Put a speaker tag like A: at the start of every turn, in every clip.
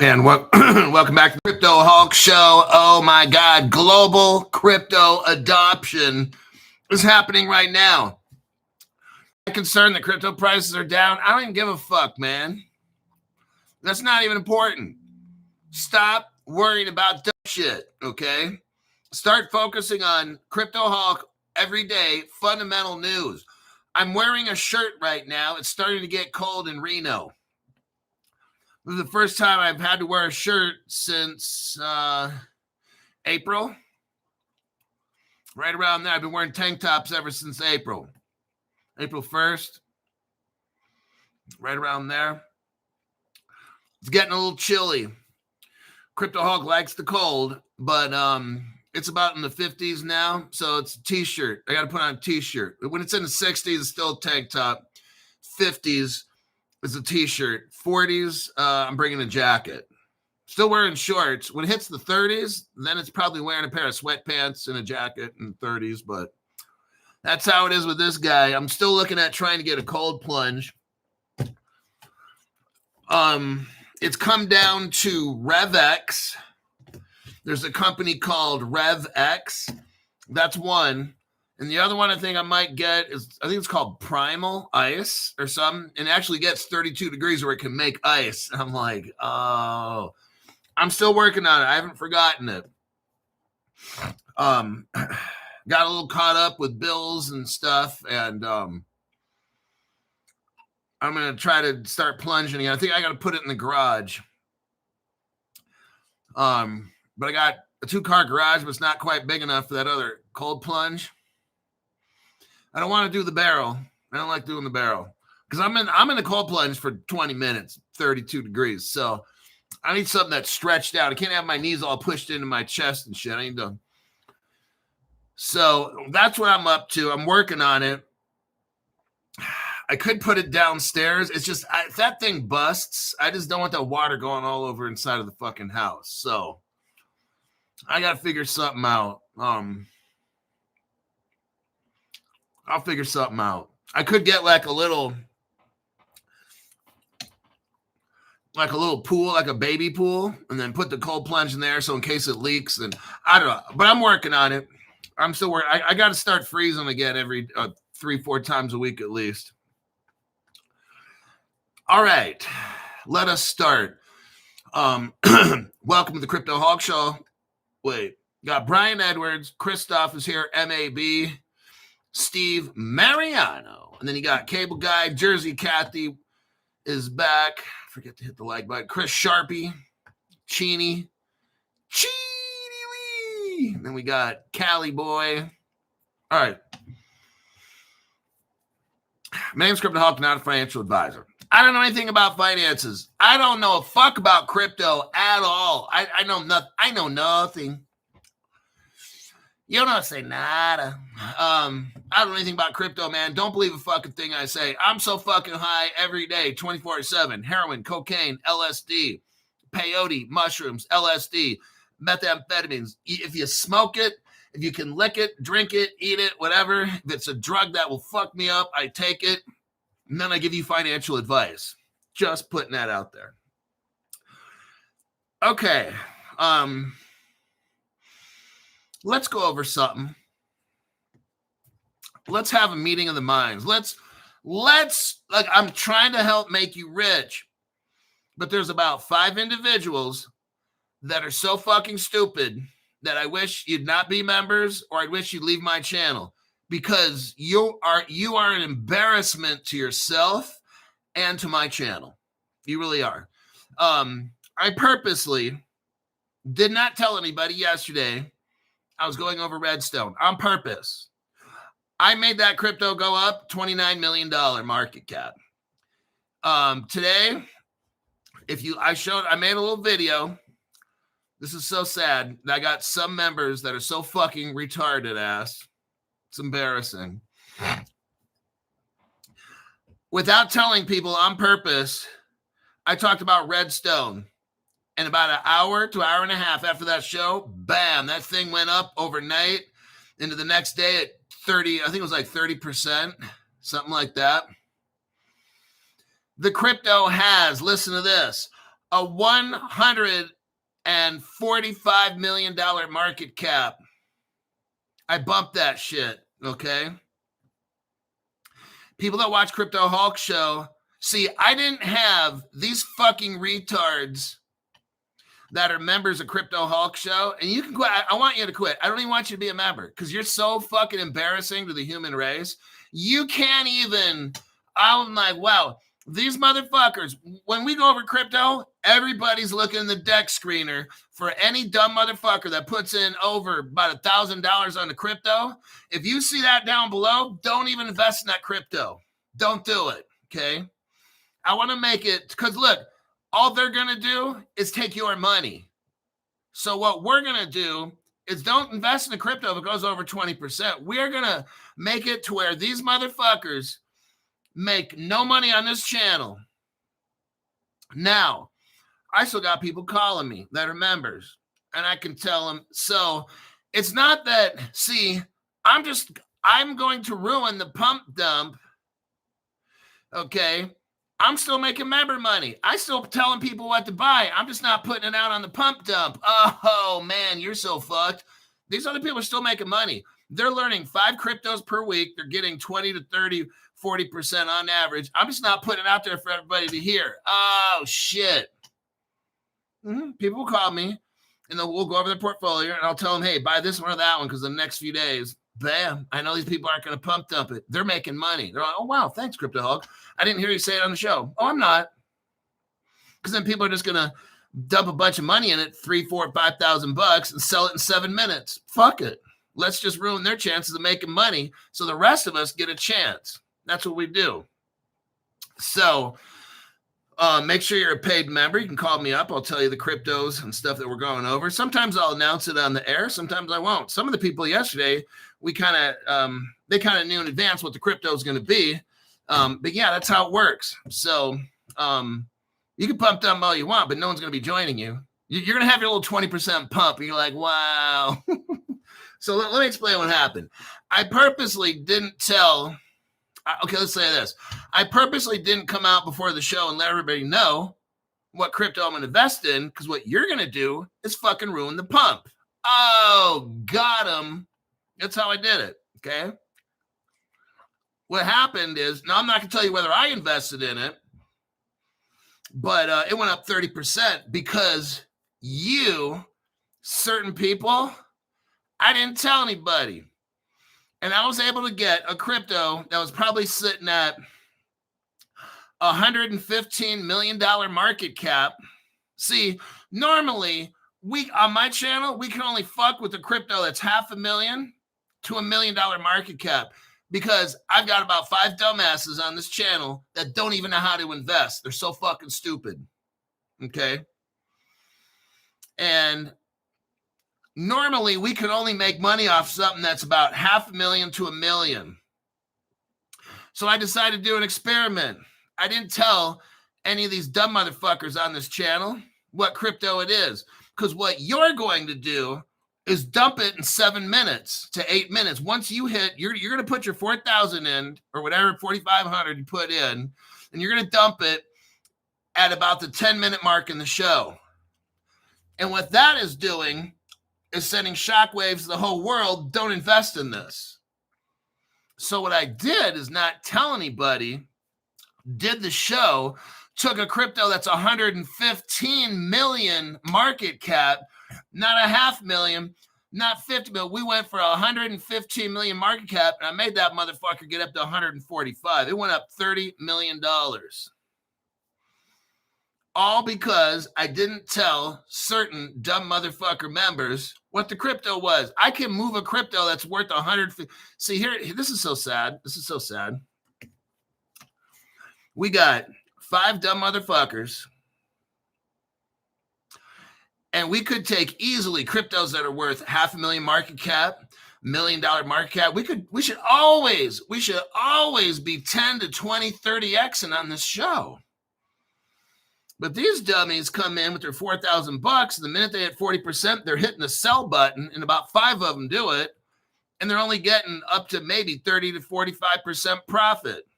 A: And welcome back to the Crypto Hulk Show. Oh my God, global crypto adoption is happening right now. I'm concerned that crypto prices are down. I don't even give a fuck, man. That's not even important. Stop worrying about dumb shit, okay? Start focusing on Crypto Hulk every day, fundamental news. I'm wearing a shirt right now. It's starting to get cold in Reno. This is the first time I've had to wear a shirt since April. Right around there. I've been wearing tank tops ever since April. April 1st. Right around there. It's getting a little chilly. Crypto Hulk likes the cold, but it's about in the 50s now, so it's a t-shirt. I got to put on a t-shirt. When it's in the 60s, it's still a tank top. 50s is a t-shirt. 40s, I'm bringing a jacket. Still wearing shorts. When it hits the 30s, then it's probably wearing a pair of sweatpants and a jacket in the 30s, but that's how it is with this guy. I'm still looking at trying to get a cold plunge. It's come down to RevX. There's a company called RevX. That's one. And the other one I think I might get is, I think it's called Primal Ice or something. And it actually gets 32 degrees where it can make ice. And I'm like, oh, I'm still working on it. I haven't forgotten it. Got a little caught up with bills and stuff. And I'm going to try to start plunging again. I think I got to put it in the garage. But I got a 2-car garage, but it's not quite big enough for that other cold plunge. I don't want to do the barrel. I don't like doing the barrel because I'm in the cold plunge for 20 minutes, 32 degrees. So I need something that's stretched out. I can't have my knees all pushed into my chest and shit. I need to. So that's what I'm up to. I'm working on it. I could put it downstairs. It's just if that thing busts, I just don't want that water going all over inside of the fucking house. So I got to figure something out. I'll figure something out. I could get like a little pool, like a baby pool, and then put the cold plunge in there so in case it leaks. And I don't know, but I'm working on it. I'm still working. I got to start freezing again every 3-4 times a week at least. All right, let us start. Welcome to the Crypto Hulk Show. Wait, got Brian Edwards, Christoph is here, MAB, Steve Mariano, and then you got Cable Guy, Jersey Kathy is back. Forget to hit the like button. Chris Sharpie, Cheeny Lee. And then we got Cali Boy. All right. My name's Crypto Hulk, not a financial advisor. I don't know anything about finances. I don't know a fuck about crypto at all. I know nothing. I know nothing. You don't know to say nada. I don't know anything about crypto, man. Don't believe a fucking thing I say. I'm so fucking high every day, 24/7. Heroin, cocaine, LSD, peyote, mushrooms, LSD, methamphetamines. If you smoke it, if you can lick it, drink it, eat it, whatever. If it's a drug that will fuck me up, I take it. And then I give you financial advice. Just putting that out there. Okay. Let's go over something. Let's have a meeting of the minds. Let's like, I'm trying to help make you rich, but there's about 5 individuals that are so fucking stupid that I wish you'd not be members, or I wish you'd leave my channel, because you are an embarrassment to yourself and to my channel. You really are. I purposely did not tell anybody yesterday I was going over Redstone on purpose. I made that crypto go up, $29 million market cap. Today, I made a little video. This is so sad that I got some members that are so fucking retarded ass. It's embarrassing. Without telling people on purpose, I talked about Redstone. And about an hour to hour and a half after that show, bam, that thing went up overnight into the next day at 30, I think it was like 30%, something like that. The crypto has, listen to this, a $145 million market cap. I bumped that shit, okay? People that watch Crypto Hulk Show, see, I didn't have these fucking retards that are members of Crypto Hulk Show, and you can quit. I want you to quit. I don't even want you to be a member because you're so fucking embarrassing to the human race. You can't even, I'm like, wow, these motherfuckers, when we go over crypto, everybody's looking in the deck screener for any dumb motherfucker that puts in over about $1,000 on the crypto. If you see that down below, don't even invest in that crypto. Don't do it, okay? I want to make it, because look, all they're going to do is take your money. So what we're going to do is don't invest in the crypto if it goes over 20%. We're going to make it to where these motherfuckers make no money on this channel. Now, I still got people calling me that are members, and I can tell them. So it's not that, see, I'm going to ruin the pump dump. Okay. I'm still making member money. I still telling people what to buy. I'm just not putting it out on the pump dump. Oh man, you're so fucked. These other people are still making money. They're learning 5 cryptos per week. They're getting 20 to 30, 40% on average. I'm just not putting it out there for everybody to hear. Oh shit. People will call me and we'll go over their portfolio and I'll tell them, hey, buy this one or that one because the next few days, bam, I know these people aren't going to pump dump it. They're making money. They're like, oh, wow, thanks, Crypto Hulk. I didn't hear you say it on the show. Oh, I'm not. Because then people are just going to dump a bunch of money in it, $3,000, $4,000, $5,000 and sell it in 7 minutes. Fuck it. Let's just ruin their chances of making money so the rest of us get a chance. That's what we do. So make sure you're a paid member. You can call me up. I'll tell you the cryptos and stuff that we're going over. Sometimes I'll announce it on the air. Sometimes I won't. Some of the people yesterday, they kind of knew in advance what the crypto is going to be. But yeah, that's how it works. So you can pump them all you want, but no one's going to be joining you. You're going to have your little 20% pump. And you're like, wow. So let me explain what happened. I purposely didn't tell. Okay, let's say this. I purposely didn't come out before the show and let everybody know what crypto I'm going to invest in, because what you're going to do is fucking ruin the pump. Oh, got him. That's how I did it, okay? What happened is, now I'm not going to tell you whether I invested in it, but it went up 30% because certain people, I didn't tell anybody. And I was able to get a crypto that was probably sitting at $115 million market cap. See, normally on my channel, we can only fuck with a crypto that's $500,000 to $1 million market cap because I've got about 5 dumbasses on this channel that don't even know how to invest. They're so fucking stupid. Okay. And normally, we could only make money off something that's about $500,000 to $1 million. So I decided to do an experiment. I didn't tell any of these dumb motherfuckers on this channel what crypto it is, because what you're going to do is dump it in 7 minutes to 8 minutes. Once you hit, you're going to put your 4,000 in or whatever, 4,500 you put in, and you're going to dump it at about the 10-minute mark in the show. And what that is doing is sending shockwaves to the whole world. Don't invest in this. So what I did is not tell anybody, did the show, took a crypto that's 115 million market cap, not $500,000, not 50 million. We went for 115 million market cap, and I made that motherfucker get up to 145. It went up $30 million. All because I didn't tell certain dumb motherfucker members what the crypto was. I can move a crypto that's worth 150. See here, this is so sad. This is so sad. We got 5 dumb motherfuckers, and we could take easily cryptos that are worth $500,000 market cap, $1 million market cap. We should always be 10 to 20, 30xing on this show. But these dummies come in with their $4,000, and the minute they hit 40%, they're hitting the sell button, and about 5 of them do it, and they're only getting up to maybe 30 to 45% profit.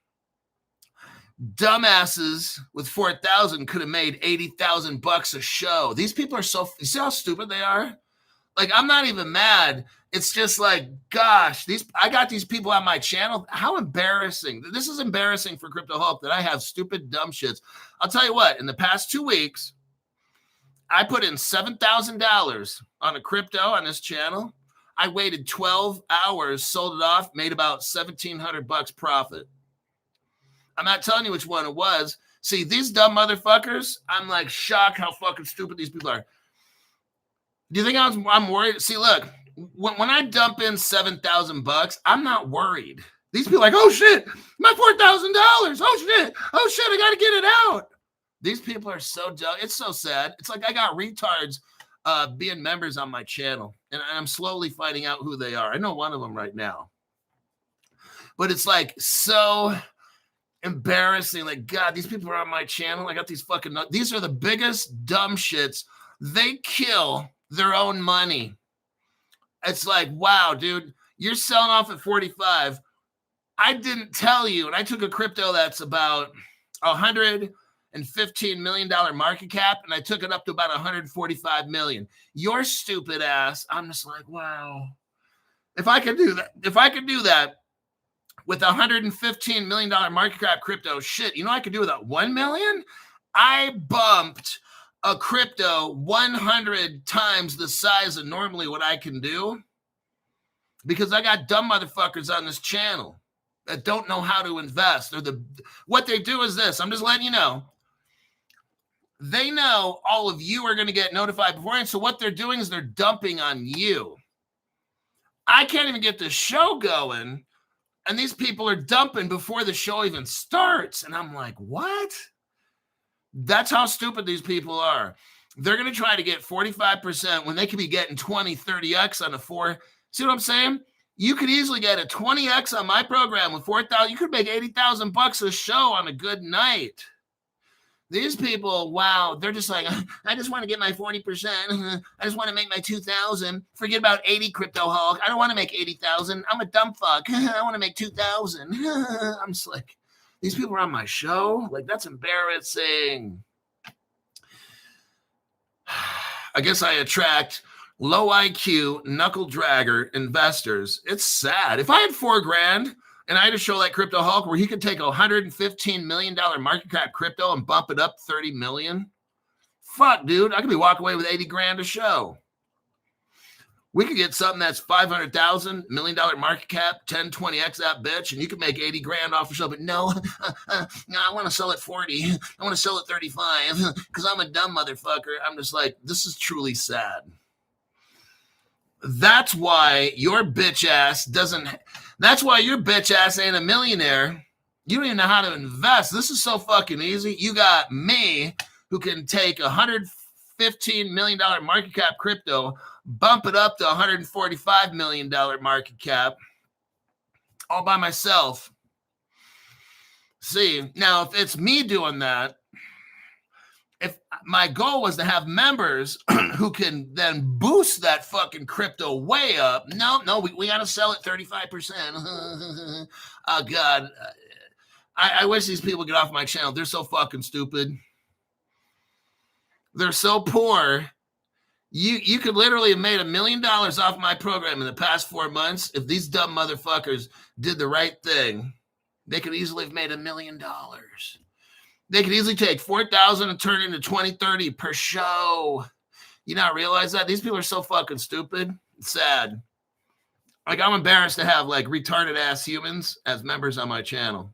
A: Dumbasses with 4,000 could have made 80,000 bucks a show. These people are so, you see how stupid they are? Like, I'm not even mad. It's just like, gosh, I got these people on my channel. How embarrassing. This is embarrassing for Crypto Hulk that I have stupid, dumb shits. I'll tell you what, in the past 2 weeks, I put in $7,000 on a crypto on this channel. I waited 12 hours, sold it off, made about 1,700 bucks profit. I'm not telling you which one it was. See, these dumb motherfuckers, I'm like shocked how fucking stupid these people are. Do you think I'm worried? See, look, when I dump in 7,000 bucks, I'm not worried. These people are like, oh shit, my $4,000. Oh shit, I gotta get it out. These people are so dumb. It's so sad. It's like I got retards being members on my channel, and I'm slowly finding out who they are. I know one of them right now, but it's like so embarrassing. Like, God, these people are on my channel. I got these fucking, these are the biggest dumb shits. They kill their own money. It's like, wow, dude, you're selling off at 45. I didn't tell you. And I took a crypto that's about $115 million market cap, and I took it up to about 145 million. Your stupid ass. I'm just like, wow. If I could do that with $115 million market cap crypto, shit, you know what I could do with that 1 million? I bumped a crypto 100 times the size of normally what I can do because I got dumb motherfuckers on this channel that don't know how to invest. What they do is this. I'm just letting you know. They know all of you are going to get notified beforehand. So what they're doing is they're dumping on you. I can't even get the show going, and these people are dumping before the show even starts. And I'm like, what? That's how stupid these people are. They're going to try to get 45% when they could be getting 20, 30x on a 4. See what I'm saying? You could easily get a 20x on my program with 4,000. You could make 80,000 bucks a show on a good night. These people, wow, they're just like, I just want to get my 40%. I just want to make my 2,000. Forget about 80 Crypto Hulk. I don't want to make 80,000. I'm a dumb fuck. I want to make 2,000. I'm just like, these people are on my show. Like, that's embarrassing. I guess I attract low IQ, knuckle dragger investors. It's sad. If I had $4,000 and I had a show like Crypto Hulk where he could take $115 million market cap crypto and bump it up 30 million, fuck, dude, I could be walking away with 80 grand a show. We could get something that's $500,000 million market cap, 10, 20x that bitch, and you could make 80 grand off the show. But no, I want to sell it 40. I want to sell it 35 because I'm a dumb motherfucker. I'm just like, this is truly sad. That's why your bitch ass ain't a millionaire. You don't even know how to invest. This is so fucking easy. You got me who can take $115 million market cap crypto, bump it up to $145 million market cap all by myself. See, now if it's me doing that, if my goal was to have members who can then boost that fucking crypto way up, no, we got to sell it 35%. Oh, God. I wish these people get off my channel. They're so fucking stupid. They're so poor. You could literally have made $1 million off my program in the past 4 months. If these dumb motherfuckers did the right thing, they could easily have made $1 million. They could easily take 4,000 and turn it into 20, 30 per show. You not realize that? These people are so fucking stupid. It's sad. Like, I'm embarrassed to have like retarded ass humans as members on my channel.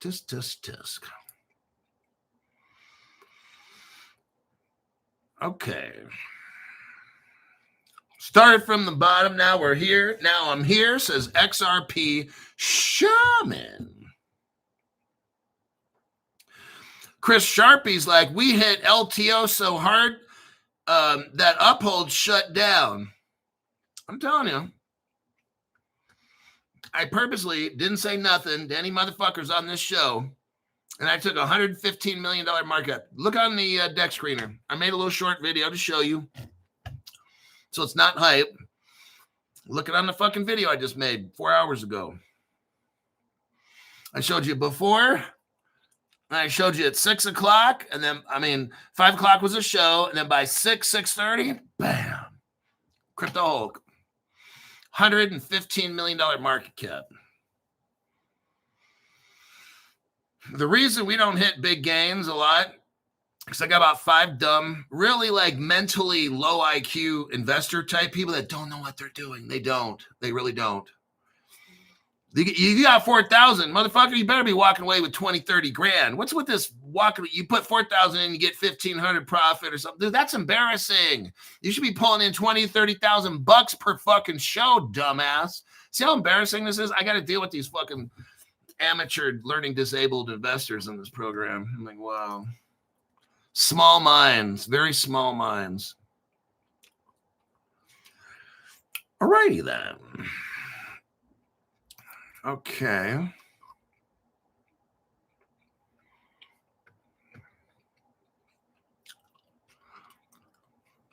A: Tisk. Okay. Started from the bottom. Now we're here. Now I'm here, says XRP Shaman. Chris Sharpie's like, we hit LTO so hard that Uphold shut down. I'm telling you. I purposely didn't say nothing to any motherfuckers on this show. And I took $115 million markup. Look on the deck screener. I made a little short video to show you. So it's not hype. Look it on the fucking video I just made 4 hours ago. I showed you before, and I showed you at 6 o'clock, and then, 5 o'clock was a show, and then by 6:30, bam, Crypto Hulk. $115 million market cap. The reason we don't hit big gains a lot, because I got about 5 dumb, really like mentally low IQ investor type people that don't know what they're doing. They don't. They really don't. You got 4,000, motherfucker. You better be walking away with 20, 30 grand. What's with this walking? You put 4,000 in, you get 1,500 profit or something. Dude, that's embarrassing. You should be pulling in 20, 30,000 bucks per fucking show, dumbass. See how embarrassing this is? I got to deal with these fucking amateur learning disabled investors in this program. I'm like, wow. Small minds, very small minds. All righty then. Okay.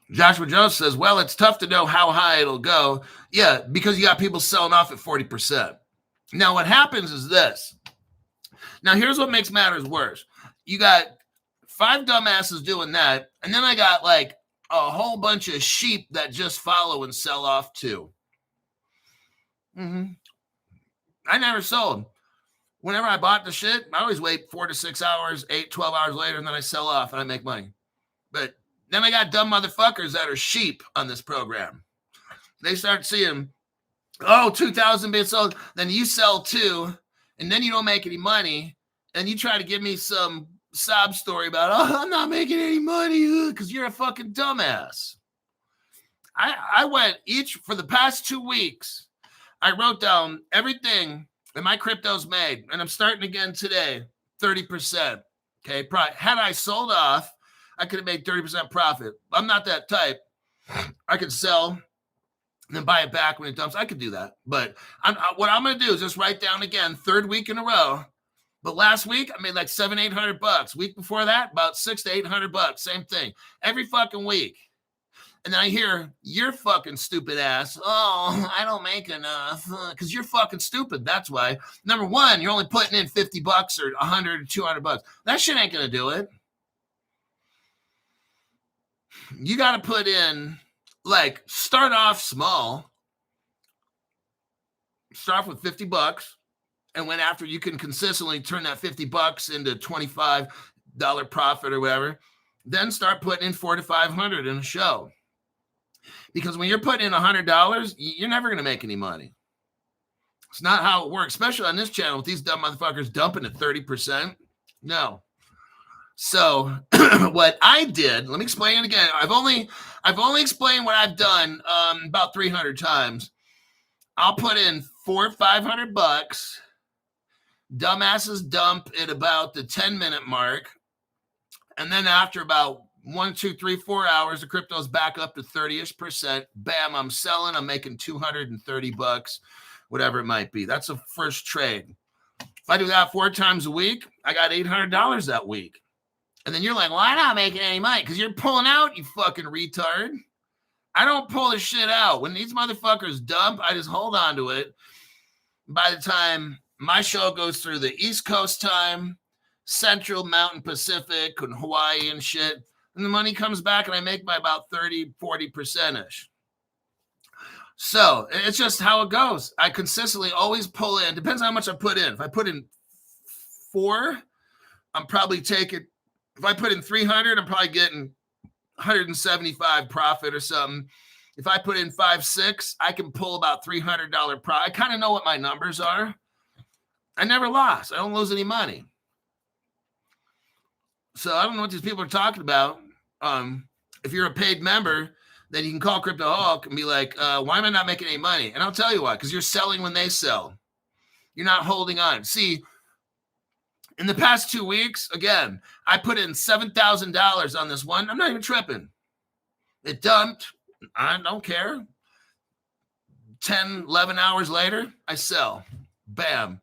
A: Joshua Jones says, well, it's tough to know how high it'll go. Yeah, because you got people selling off at 40%. Now, what happens is this. Now, here's what makes matters worse. You got 5 dumbasses doing that, and then I got like a whole bunch of sheep that just follow and sell off too. I never sold. Whenever I bought the shit, I always wait 4 to 6 hours, 8, 12 hours later, and then I sell off and I make money. But then I got dumb motherfuckers that are sheep on this program. They start seeing, 2,000 being sold. Then you sell 2, and then you don't make any money. And you try to give me some sob story about, I'm not making any money because you're a fucking dumbass. I went for the past 2 weeks, I wrote down everything that my crypto's made, and I'm starting again today, 30%. Okay, had I sold off, I could have made 30% profit. I'm not that type. I could sell and then buy it back when it dumps. I could do that. But what I'm going to do is just write down again, 3rd week in a row. But last week, I made like $700-800. Week before that, about $600 to $800. Same thing. Every fucking week. And then I hear, you're fucking stupid ass. Oh, I don't make enough. Because you're fucking stupid. That's why. Number one, you're only putting in $50 or $100 or $200. That shit ain't going to do it. You got to put in, like, start off small. Start off with $50. And when after you can consistently turn that $50 into $25 profit or whatever, then start putting in $400 to $500 in a show. Because when you're putting in $100, you're never going to make any money. It's not how it works, especially on this channel with these dumb motherfuckers dumping at 30%. No. So what I did, let me explain it again. I've only explained what I've done about 300 times. I'll put in $400 or $500. Dumbasses dump at about the 10-minute mark. And then after about 1, 2, 3, 4 hours, the crypto's back up to 30-ish%. Bam, I'm selling. I'm making $230, whatever it might be. That's a first trade. If I do that 4 times a week, I got $800 that week. And then you're like, well, I'm not making any money because you're pulling out, you fucking retard. I don't pull the shit out. When these motherfuckers dump, I just hold on to it. By the time my show goes through the East Coast time, Central, Mountain, Pacific, and Hawaii and shit, and the money comes back and I make my about 30, 40%-ish. So it's just how it goes. I consistently always pull in. Depends on how much I put in. If I put in 4, I'm probably taking, if I put in 300, I'm probably getting 175 profit or something. If I put in 5, 6, I can pull about $300 profit. I kind of know what my numbers are. I never lost. I don't lose any money. So I don't know what these people are talking about. If you're a paid member, then you can call Crypto Hulk and be like, why am I not making any money? And I'll tell you why, because you're selling when they sell. You're not holding on. See, in the past 2 weeks, again, I put in $7,000 on this one. I'm not even tripping. It dumped. I don't care. 10, 11 hours later, I sell. Bam.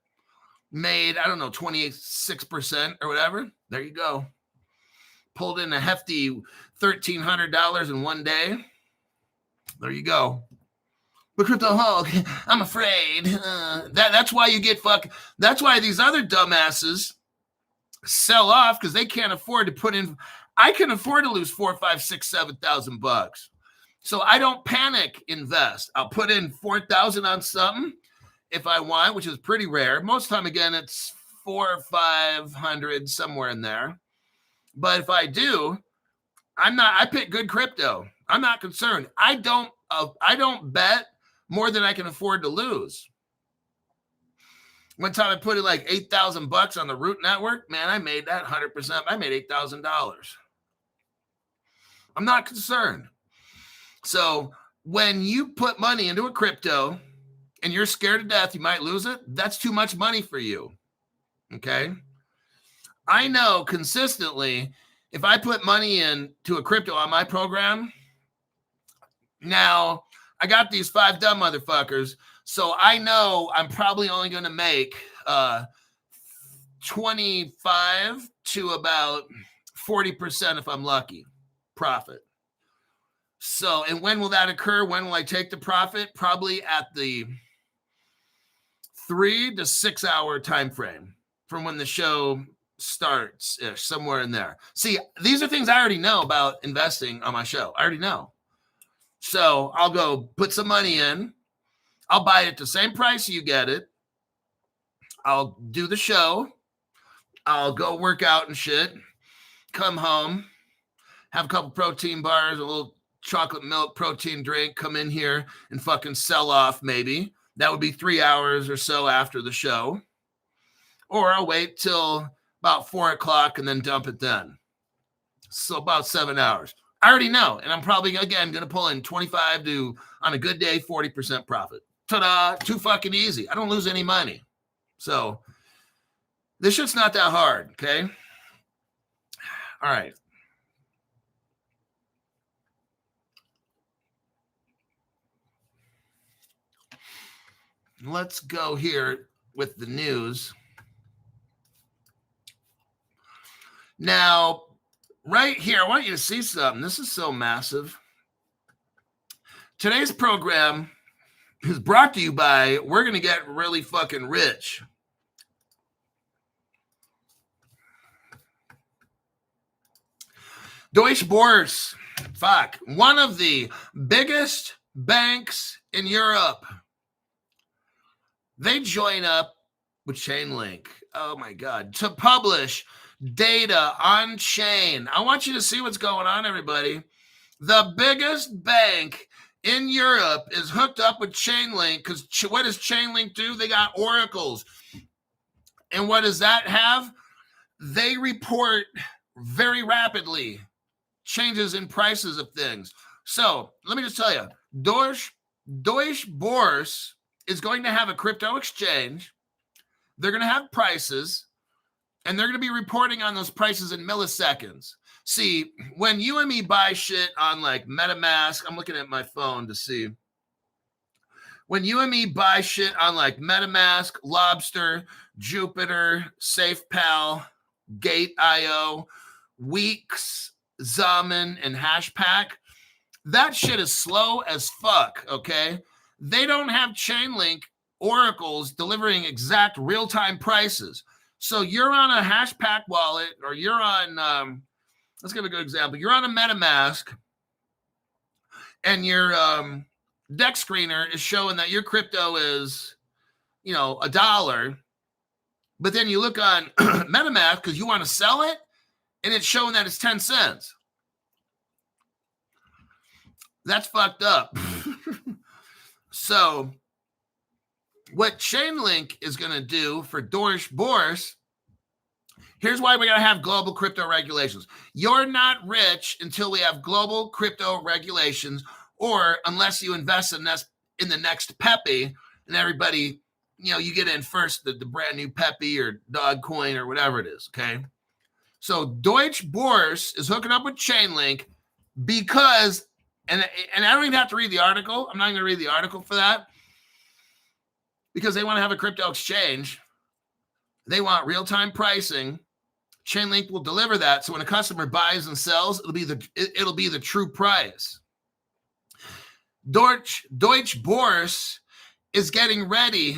A: Made, 26% or whatever. There you go. Pulled in a hefty $1,300 in one day. There you go. But Crypto Hulk, I'm afraid. That's why you get That's why these other dumbasses sell off, because they can't afford to put in. I can afford to lose $4,000, $5,000, $6,000, $7,000. So I don't panic invest. I'll put in 4,000 on something if I want, which is pretty rare. Most of the time, again, it's 400 or 500, somewhere in there. But if I do, I pick good crypto. I'm not concerned. I don't bet more than I can afford to lose. One time I put in like $8,000 on the Root Network. Man, I made that 100%. I made $8,000. I'm not concerned. So when you put money into a crypto and you're scared to death you might lose it, that's too much money for you. Okay? I know consistently if I put money into a crypto on my program, now I got these 5 dumb motherfuckers, so I know I'm probably only going to make 25 to about 40% if I'm lucky, profit. So, and when will that occur? When will I take the profit? Probably at the 3 to 6 hour time frame from when the show starts, somewhere in there. See, these are things I already know about investing on my show. I already know. So I'll go put some money in. I'll buy it at the same price you get it. I'll do the show. I'll go work out and shit. Come home. Have a couple protein bars, a little chocolate milk protein drink. Come in here and fucking sell off maybe. That would be 3 hours or so after the show. Or I'll wait till about 4 o'clock and then dump it then. So about 7 hours. I already know. And I'm probably, again, going to pull in 25 to, on a good day, 40% profit. Ta-da! Too fucking easy. I don't lose any money. So this shit's not that hard, okay? All right. Let's go here with the news. Now, right here, I want you to see something. This is so massive. Today's program is brought to you by We're Going to Get Really Fucking Rich. Deutsche Börse, one of the biggest banks in Europe. They join up with Chainlink. Oh my God. To publish data on chain. I want you to see what's going on, everybody. The biggest bank in Europe is hooked up with Chainlink because what does Chainlink do? They got oracles. And what does that have? They report very rapidly changes in prices of things. So let me just tell you, Deutsche Börse is going to have a crypto exchange. They're going to have prices, and they're going to be reporting on those prices in milliseconds. See, when you and me buy shit on like MetaMask, I'm looking at my phone to see. When you and me buy shit on like MetaMask, Lobster, Jupiter, SafePal, Gate.io, Weeks, Zaman, and Hashpack, that shit is slow as fuck, okay? They don't have Chainlink oracles delivering exact real-time prices. So you're on a Hashpack wallet, or you're on, let's give a good example. You're on a MetaMask, and your deck screener is showing that your crypto is, $1. But then you look on MetaMask because you want to sell it, and it's showing that it's 10 cents. That's fucked up. So what Chainlink is going to do for Deutsche Börse, here's why we got to have global crypto regulations. You're not rich until we have global crypto regulations, or unless you invest in the next Pepe, and everybody, you get in first, the brand new Pepe or Dogcoin or whatever it is, okay? So Deutsche Börse is hooking up with Chainlink because, and I don't even have to read the article. I'm not going to read the article for that, because they want to have a crypto exchange. They want real-time pricing. Chainlink will deliver that. So when a customer buys and sells, it'll be the true price. Deutsche Börse is getting ready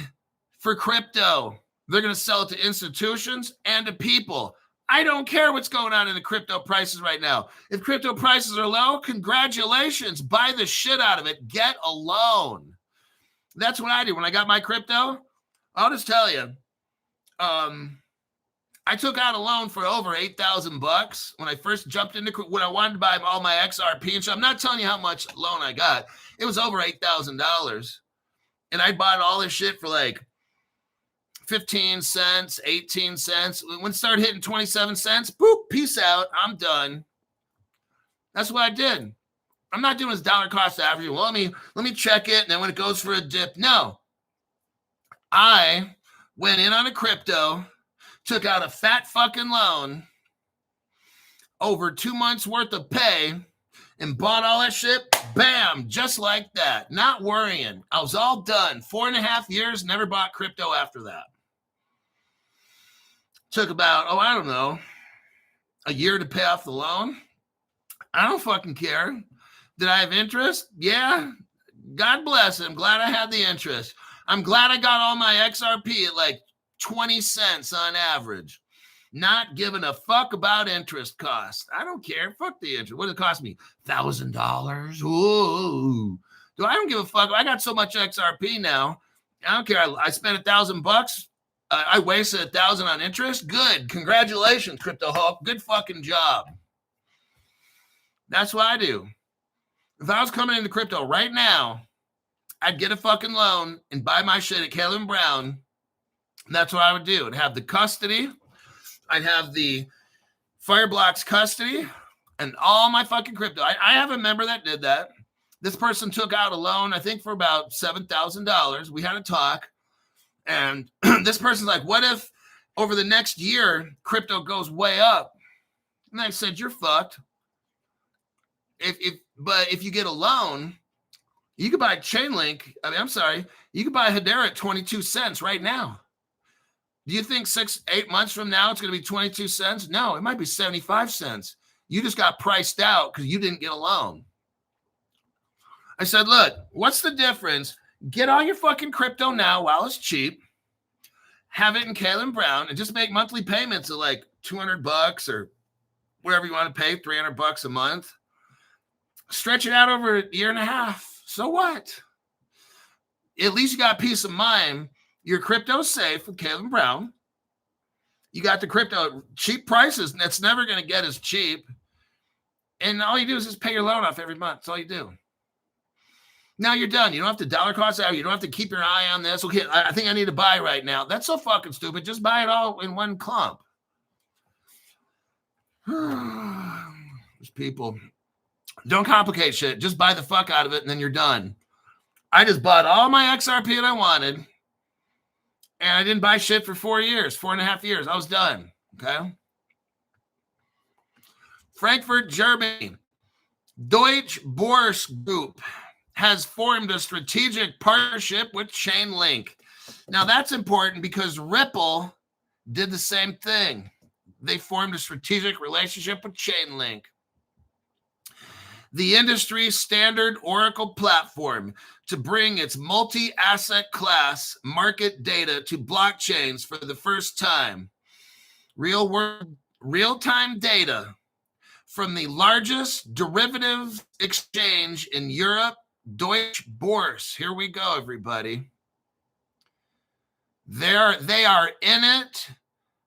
A: for crypto. They're going to sell it to institutions and to people. I don't care what's going on in the crypto prices right now. If crypto prices are low, congratulations. Buy the shit out of it. Get a loan. That's what I do. When I got my crypto, I'll just tell you, I took out a loan for over $8,000 when I first jumped into, when I wanted to buy all my XRP. And so I'm not telling you how much loan I got. It was over $8,000. And I bought all this shit for like 15 cents, 18 cents. When it started hitting 27 cents, boop, peace out. I'm done. That's what I did. I'm not doing this dollar cost averaging. Well, let me check it. And then when it goes for a dip, no. I went in on a crypto, took out a fat fucking loan, over 2 months worth of pay, and bought all that shit, bam, just like that. Not worrying. I was all done. 4.5 years, never bought crypto after that. Took about, I don't know, a year to pay off the loan. I don't fucking care. Did I have interest? Yeah. God bless it. I'm glad I had the interest. I'm glad I got all my XRP at like 20 cents on average. Not giving a fuck about interest cost. I don't care. Fuck the interest. What did it cost me? $1,000. Ooh. I don't give a fuck. I got so much XRP now. I don't care. I spent $1,000. I wasted $1,000 on interest. Good. Congratulations, Crypto Hulk. Good fucking job. That's what I do. If I was coming into crypto right now, I'd get a fucking loan and buy my shit at Caleb Brown. That's what I would do. I'd have the custody. I'd have the Fireblocks custody and all my fucking crypto. I have a member that did that. This person took out a loan, I think, for about $7,000. We had a talk. And this person's like, what if over the next year, crypto goes way up? And I said, you're fucked. But if you get a loan, you could buy Chainlink. You could buy Hedera at 22 cents right now. Do you think 6-8 months from now it's going to be 22 cents? No, it might be 75 cents. You just got priced out because you didn't get a loan. I said, look, what's the difference? Get all your fucking crypto now while it's cheap. Have it in Caleb Brown and just make monthly payments of like $200 or whatever you want to pay, $300 a month. Stretch it out over a year and a half. So what? At least you got peace of mind. Your crypto's safe with Caleb Brown. You got the crypto cheap prices. And it's never going to get as cheap. And all you do is just pay your loan off every month. That's all you do. Now you're done. You don't have to dollar cost average. You don't have to keep your eye on this. Okay, I think I need to buy right now. That's so fucking stupid. Just buy it all in one clump. There's people. Don't complicate shit. Just buy the fuck out of it and then you're done. I just bought all my XRP that I wanted. And I didn't buy shit for 4.5 years. I was done. Okay. Frankfurt, Germany. Deutsche Börse Group has formed a strategic partnership with Chainlink. Now that's important because Ripple did the same thing. They formed a strategic relationship with Chainlink, the industry standard Oracle platform, to bring its multi-asset class market data to blockchains for the first time. Real-time data from the largest derivatives exchange in Europe, Deutsche Börse. Here we go, everybody. They are in it.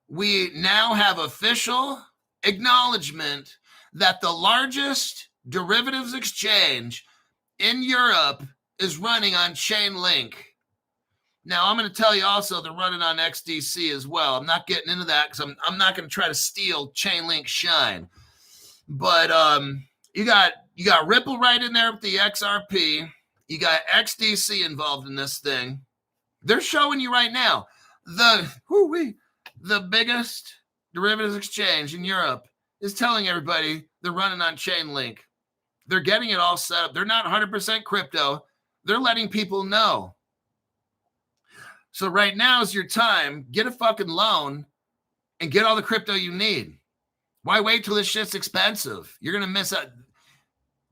A: We now have official acknowledgement that the largest derivatives exchange in Europe is running on Chainlink. Now, I'm going to tell you also they're running on XDC as well. I'm not getting into that because I'm not going to try to steal Chainlink shine. But you got Ripple right in there with the XRP. You got XDC involved in this thing. They're showing you right now the biggest derivatives exchange in Europe is telling everybody they're running on Chainlink. They're getting it all set up. They're not 100% crypto. They're letting people know. So right now is your time. Get a fucking loan and get all the crypto you need. Why wait till this shit's expensive? You're going to miss out.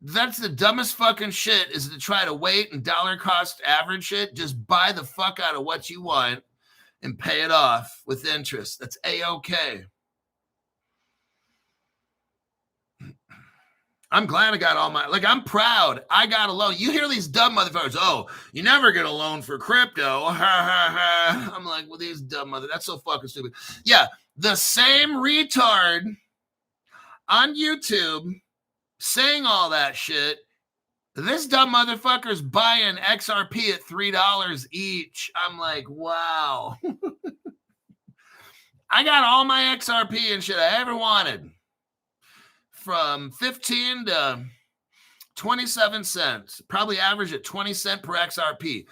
A: That's the dumbest fucking shit, is to try to wait and dollar cost average shit. Just buy the fuck out of what you want and pay it off with interest. That's A-okay. I'm glad I got all my, like, I'm proud. I got a loan. You hear these dumb motherfuckers, oh, you never get a loan for crypto. Ha, ha, ha. I'm like, well, these dumb motherfuckers, that's so fucking stupid. Yeah, the same retard on YouTube saying all that shit, this dumb motherfucker's buying XRP at $3 each. I'm like, wow. I got all my XRP and shit I ever wanted, from 15 to 27 cents, probably average at 20 cents per XRP.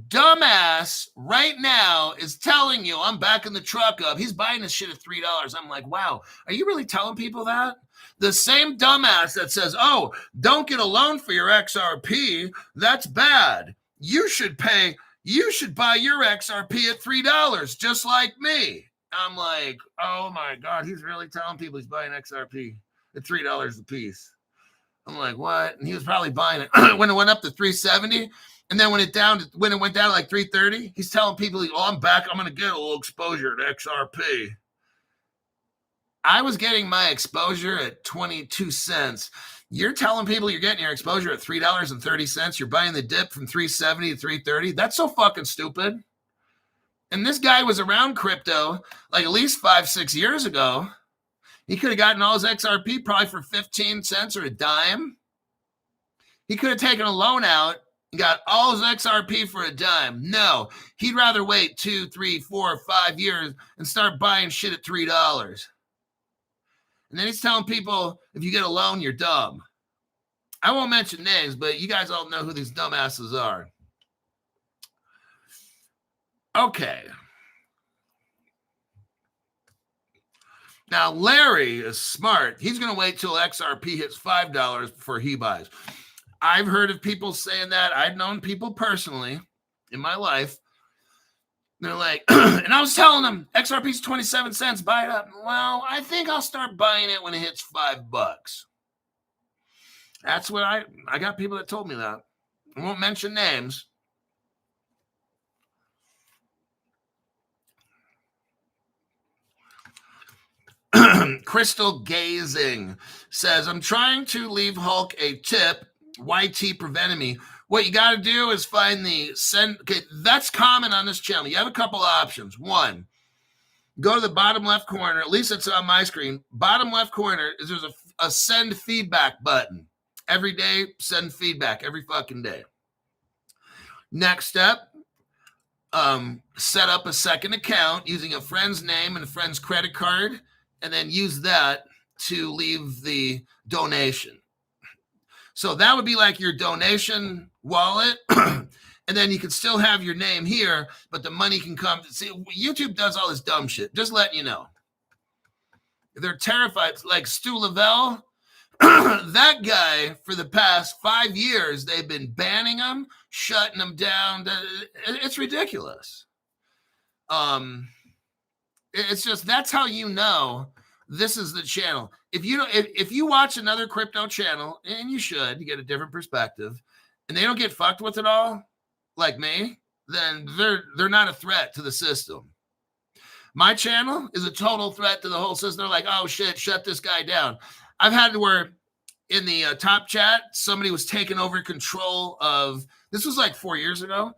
A: Dumbass right now is telling you, I'm backing the truck up. He's buying this shit at $3. I'm like, wow, are you really telling people that? The same dumbass that says, oh, don't get a loan for your XRP, that's bad. You should buy your XRP at $3, just like me. I'm like, oh my God, he's really telling people he's buying XRP at $3 a piece. I'm like, what? And he was probably buying it when it went up to 370. And then when it went down to like 330, he's telling people, oh, I'm back. I'm going to get a little exposure to XRP. I was getting my exposure at 22 cents. You're telling people you're getting your exposure at $3.30. You're buying the dip from 370 to 330. That's so fucking stupid. And this guy was around crypto like at least 5-6 years ago. He could have gotten all his XRP probably for 15 cents or a dime. He could have taken a loan out and got all his XRP for a dime. No, he'd rather wait 2, 3, 4, 5 years and start buying shit at $3. And then he's telling people, if you get a loan, you're dumb. I won't mention names, but you guys all know who these dumbasses are. Okay. Now, Larry is smart. He's going to wait till XRP hits $5 before he buys. I've heard of people saying that. I've known people personally in my life. They're like, and I was telling them, XRP's 27 cents, buy it up. Well, I think I'll start buying it when it hits $5. That's what I got people that told me that. I won't mention names. Crystal Gazing says, I'm trying to leave Hulk a tip. YT prevented me. What you got to do is find the send. Okay, that's common on this channel. You have a couple options. One, go to the bottom left corner. At least it's on my screen. Bottom left corner is there's a send feedback button. Every day, send feedback every fucking day. Next step, set up a second account using a friend's name and a friend's credit card, and then use that to leave the donation. So that would be like your donation wallet. And then you can still have your name here, but the money can come. See, YouTube does all this dumb shit. Just letting you know. They're terrified. Like Stu Lavelle, that guy, for the past 5 years, they've been banning him, shutting him down. It's ridiculous. It's just, that's how you know this is the channel. If you watch another crypto channel, and you should, you get a different perspective, and they don't get fucked with it all, like me, then they're not a threat to the system. My channel is a total threat to the whole system. They're like, oh shit, shut this guy down. I've had to where in the top chat, somebody was taking over control of, this was like 4 years ago.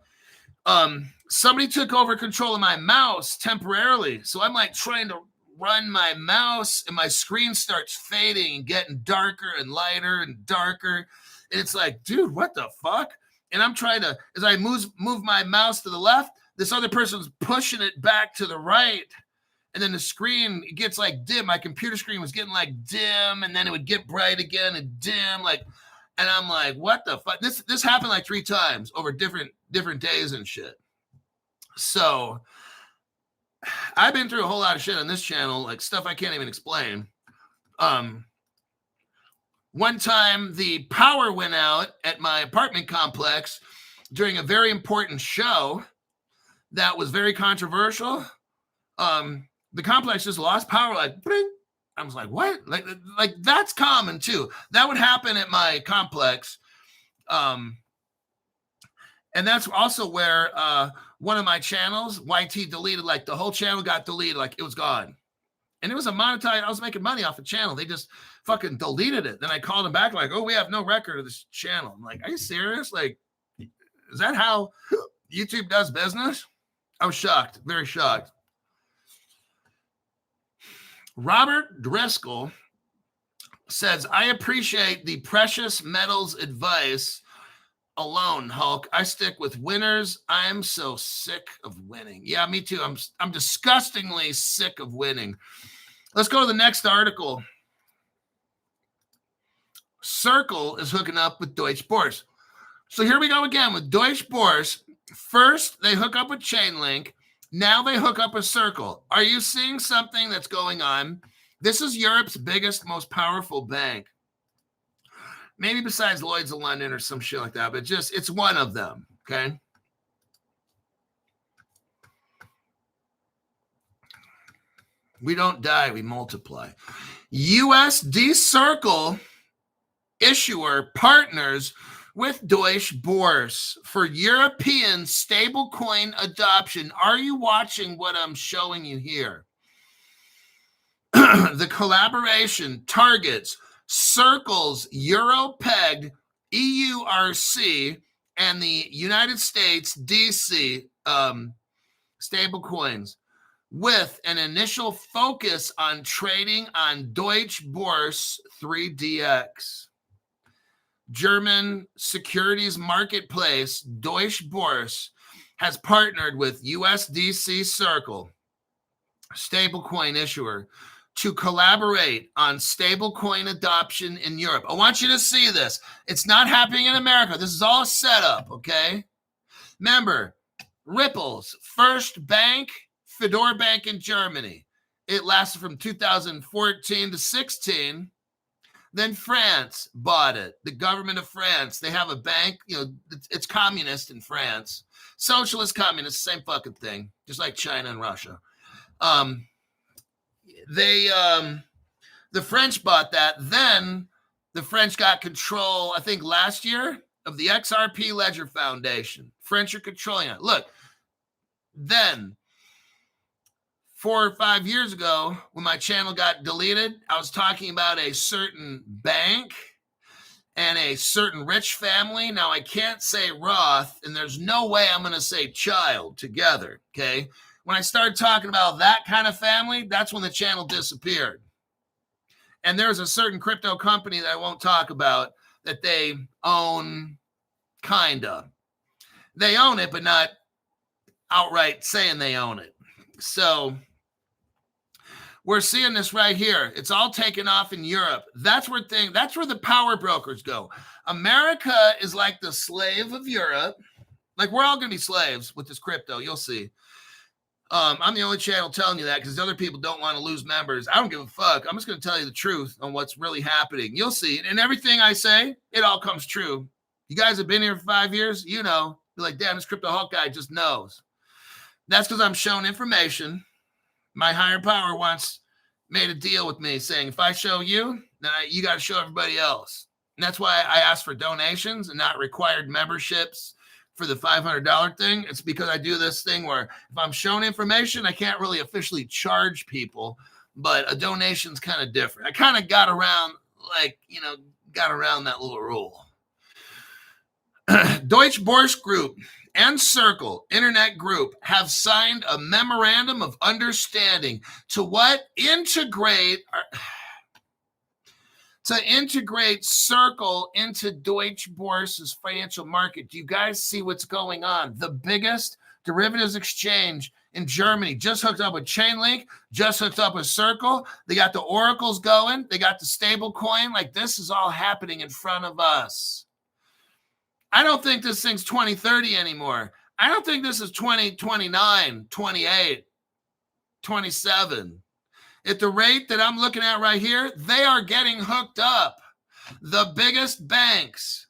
A: Somebody took over control of my mouse temporarily. So I'm like trying to run my mouse and my screen starts fading and getting darker and lighter and darker. And it's like, dude, what the fuck? And I'm trying to, as I move my mouse to the left, this other person's pushing it back to the right. And then the screen, it gets like dim. My computer screen was getting like dim, and then it would get bright again and dim. Like, and I'm like, what the fuck? This happened like 3 times over different days and shit. So I've been through a whole lot of shit on this channel, like stuff I can't even explain. One time the power went out at my apartment complex during a very important show that was very controversial. The complex just lost power, like, bling, I was like, what? Like that's common too. That would happen at my complex. And that's also where one of my channels, YT deleted, like the whole channel got deleted, like it was gone. And it was a monetized, I was making money off the channel. They just fucking deleted it. Then I called them back like, oh, we have no record of this channel. I'm like, are you serious? Like, is that how YouTube does business? I was shocked, very shocked. Robert Driscoll says, I appreciate the precious metals advice alone, Hulk. I stick with winners. I am so sick of winning. Yeah, me too. I'm disgustingly sick of winning. Let's go to the next article. Circle is hooking up with Deutsche Börse. So here we go again with Deutsche Börse. First, they hook up with Chainlink. Now they hook up with Circle. Are you seeing something that's going on? This is Europe's biggest, most powerful bank. Maybe besides Lloyd's of London or some shit like that, but just it's one of them, okay? We don't die, we multiply. USD Circle issuer partners with Deutsche Börse for European stablecoin adoption. Are you watching what I'm showing you here? The collaboration targets Circle's Euro-pegged EURC and the United States DC stablecoins, with an initial focus on trading on Deutsche Börse 3DX. German securities marketplace Deutsche Börse has partnered with USDC Circle, stablecoin issuer, to collaborate on stablecoin adoption in Europe. I want you to see this. It's not happening in America. This is all a setup, okay? Remember, Ripple's first bank, Fedor Bank in Germany. It lasted from 2014 to 16. Then France bought it. The government of France, they have a bank, you know, it's communist in France. Socialist, communist, same fucking thing, just like China and Russia. The French bought that. Then the French got control, I think last year, of the XRP Ledger Foundation. French are controlling it. Look, then 4 or 5 years ago, when my channel got deleted, I was talking about a certain bank and a certain rich family. Now, I can't say Roth, and there's no way I'm going to say child together, okay? When I started talking about that kind of family, that's when the channel disappeared. And there's a certain crypto company that I won't talk about that they own, kind of. They own it, but not outright saying they own it. So we're seeing this right here. It's all taken off in Europe. That's where the power brokers go. America is like the slave of Europe. Like, we're all going to be slaves with this crypto. You'll see. I'm the only channel telling you that because other people don't want to lose members. I don't give a fuck. I'm just going to tell you the truth on what's really happening. You'll see. And everything I say, it all comes true. You guys have been here for 5 years. You know. You're like, damn, this Crypto Hulk guy just knows. That's because I'm showing information. My higher power once made a deal with me saying, if I show you, then you got to show everybody else. And that's why I asked for donations and not required memberships for the $500 thing. It's because I do this thing where if I'm shown information, I can't really officially charge people, but a donation's kind of different. I kind of got around that little rule. Deutsche Börse Group and Circle Internet Group have signed a memorandum of understanding to integrate Circle into Deutsche Börse's financial market. Do you guys see what's going on? The biggest derivatives exchange in Germany just hooked up with Chainlink, just hooked up with Circle. They got the oracles going. They got the stable coin. Like, this is all happening in front of us. I don't think this thing's 2030 anymore. I don't think this is 2029, 28, 27. At the rate that I'm looking at right here, they are getting hooked up. The biggest banks.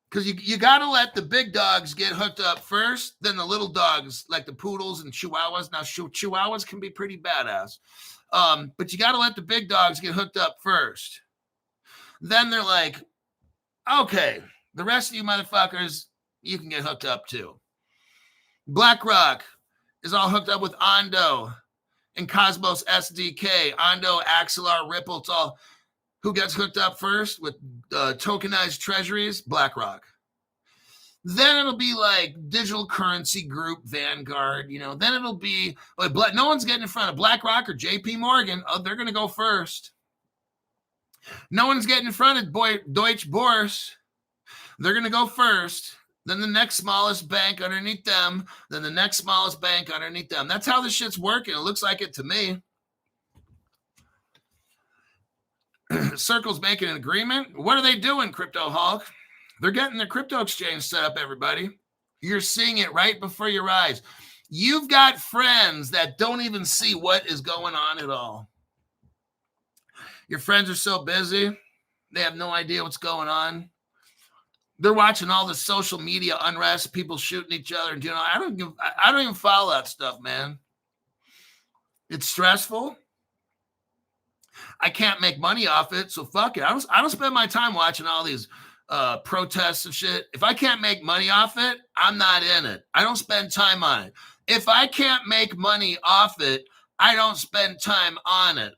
A: Because you got to let the big dogs get hooked up first, then the little dogs like the poodles and chihuahuas. Now, chihuahuas can be pretty badass. But you got to let the big dogs get hooked up first. Then they're like, okay, the rest of you motherfuckers, you can get hooked up too. BlackRock is all hooked up with Ondo and Cosmos SDK. Ondo, Axelar, Ripple, it's all. Who gets hooked up first with tokenized treasuries? BlackRock. Then it'll be like Digital Currency Group, Vanguard, then it'll be, like, no one's getting in front of BlackRock or JP Morgan. Oh, they're going to go first. No one's getting in front of Deutsche Börse. They're going to go first. Then the next smallest bank underneath them. Then the next smallest bank underneath them. That's how this shit's working. It looks like it to me. Circle's making an agreement. What are they doing, Crypto Hulk? They're getting their crypto exchange set up, everybody. You're seeing it right before your eyes. You've got friends that don't even see what is going on at all. Your friends are so busy, they have no idea what's going on. They're watching all the social media unrest, people shooting each other. And I don't even follow that stuff, man. It's stressful. I can't make money off it, so fuck it. I don't spend my time watching all these protests and shit. If I can't make money off it, I'm not in it. I don't spend time on it. If I can't make money off it, I don't spend time on it.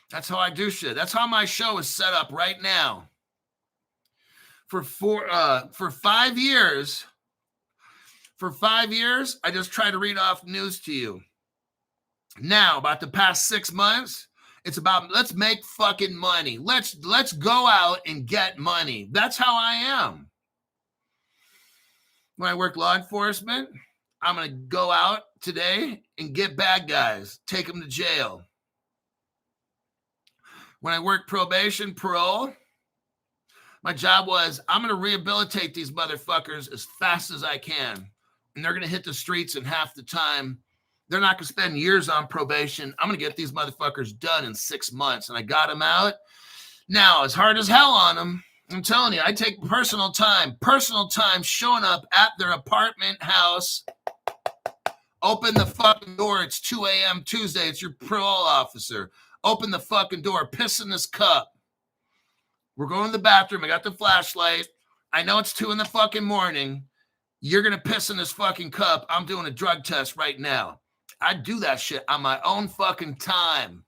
A: That's how I do shit. That's how my show is set up right now. For 5 years, I just try to read off news to you. Now, about the past 6 months, it's about let's make fucking money. Let's go out and get money. That's how I am. When I work law enforcement, I'm going to go out today and get bad guys, take them to jail. When I work probation, parole, my job was I'm going to rehabilitate these motherfuckers as fast as I can. And they're going to hit the streets in half the time. They're not going to spend years on probation. I'm going to get these motherfuckers done in 6 months. And I got them out. Now, it's hard as hell on them. I'm telling you, I take personal time showing up at their apartment house. Open the fucking door. It's 2 a.m. Tuesday. It's your parole officer. Open the fucking door. Piss in this cup. We're going to the bathroom. I got the flashlight. I know it's 2 in the fucking morning. You're going to piss in this fucking cup. I'm doing a drug test right now. I do that shit on my own fucking time.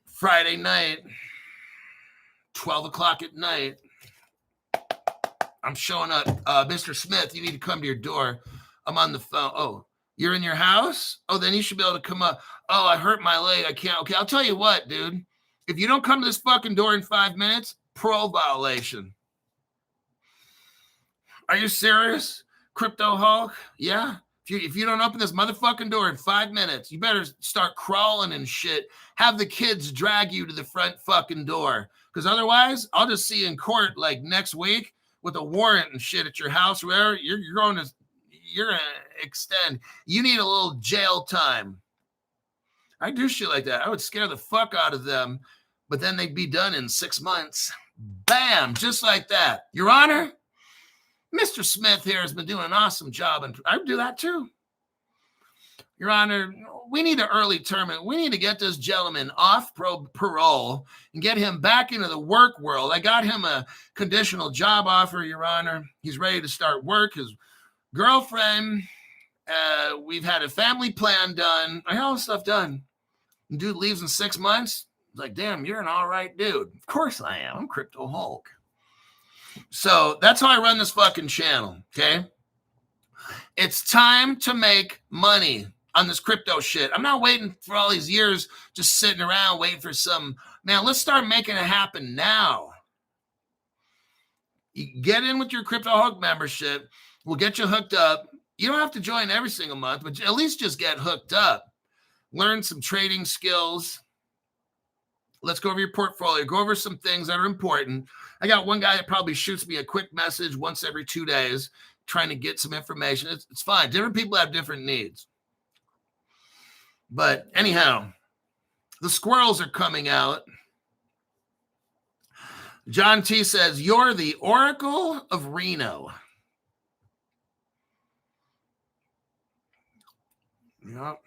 A: Friday night, 12 o'clock at night, I'm showing up. Mr. Smith, you need to come to your door. I'm on the phone. Oh, you're in your house? Oh, then you should be able to come up. Oh, I hurt my leg. I can't. Okay, I'll tell you what, dude. If you don't come to this fucking door in 5 minutes, parole violation. Are you serious, Crypto Hulk? Yeah. If you don't open this motherfucking door in 5 minutes, you better start crawling and shit. Have the kids drag you to the front fucking door. Because otherwise, I'll just see you in court like next week with a warrant and shit at your house, where you're going to extend. You need a little jail time. I do shit like that. I would scare the fuck out of them, but then they'd be done in 6 months. Bam, just like that. Your Honor, Mr. Smith here has been doing an awesome job, and I would do that too. Your Honor, we need an early terminate. We need to get this gentleman off parole and get him back into the work world. I got him a conditional job offer, Your Honor. He's ready to start work. His girlfriend, we've had a family plan done. I had all this stuff done. And dude leaves in 6 months. It's like, damn, you're an all right dude. Of course I am. I'm Crypto Hulk. So that's how I run this fucking channel, okay? It's time to make money on this crypto shit. I'm not waiting for all these years just sitting around waiting for some. Man, let's start making it happen now. You get in with your Crypto Hulk membership. We'll get you hooked up. You don't have to join every single month, but at least just get hooked up. Learn some trading skills. Let's go over your portfolio. Go over some things that are important. I got one guy that probably shoots me a quick message once every 2 days trying to get some information. It's fine. Different people have different needs. But anyhow, the squirrels are coming out. John T says, you're the Oracle of Reno. Yep.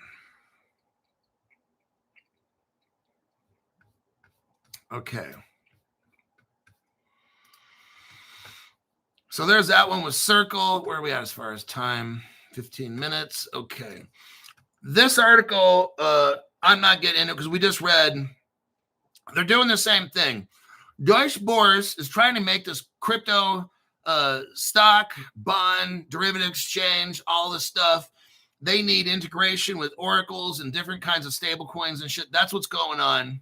A: Okay. So there's that one with Circle. Where are we at as far as time? 15 minutes. Okay. This article, I'm not getting into because we just read. They're doing the same thing. Deutsche Börse is trying to make this crypto stock, bond, derivative exchange, all this stuff. They need integration with oracles and different kinds of stable coins and shit. That's what's going on.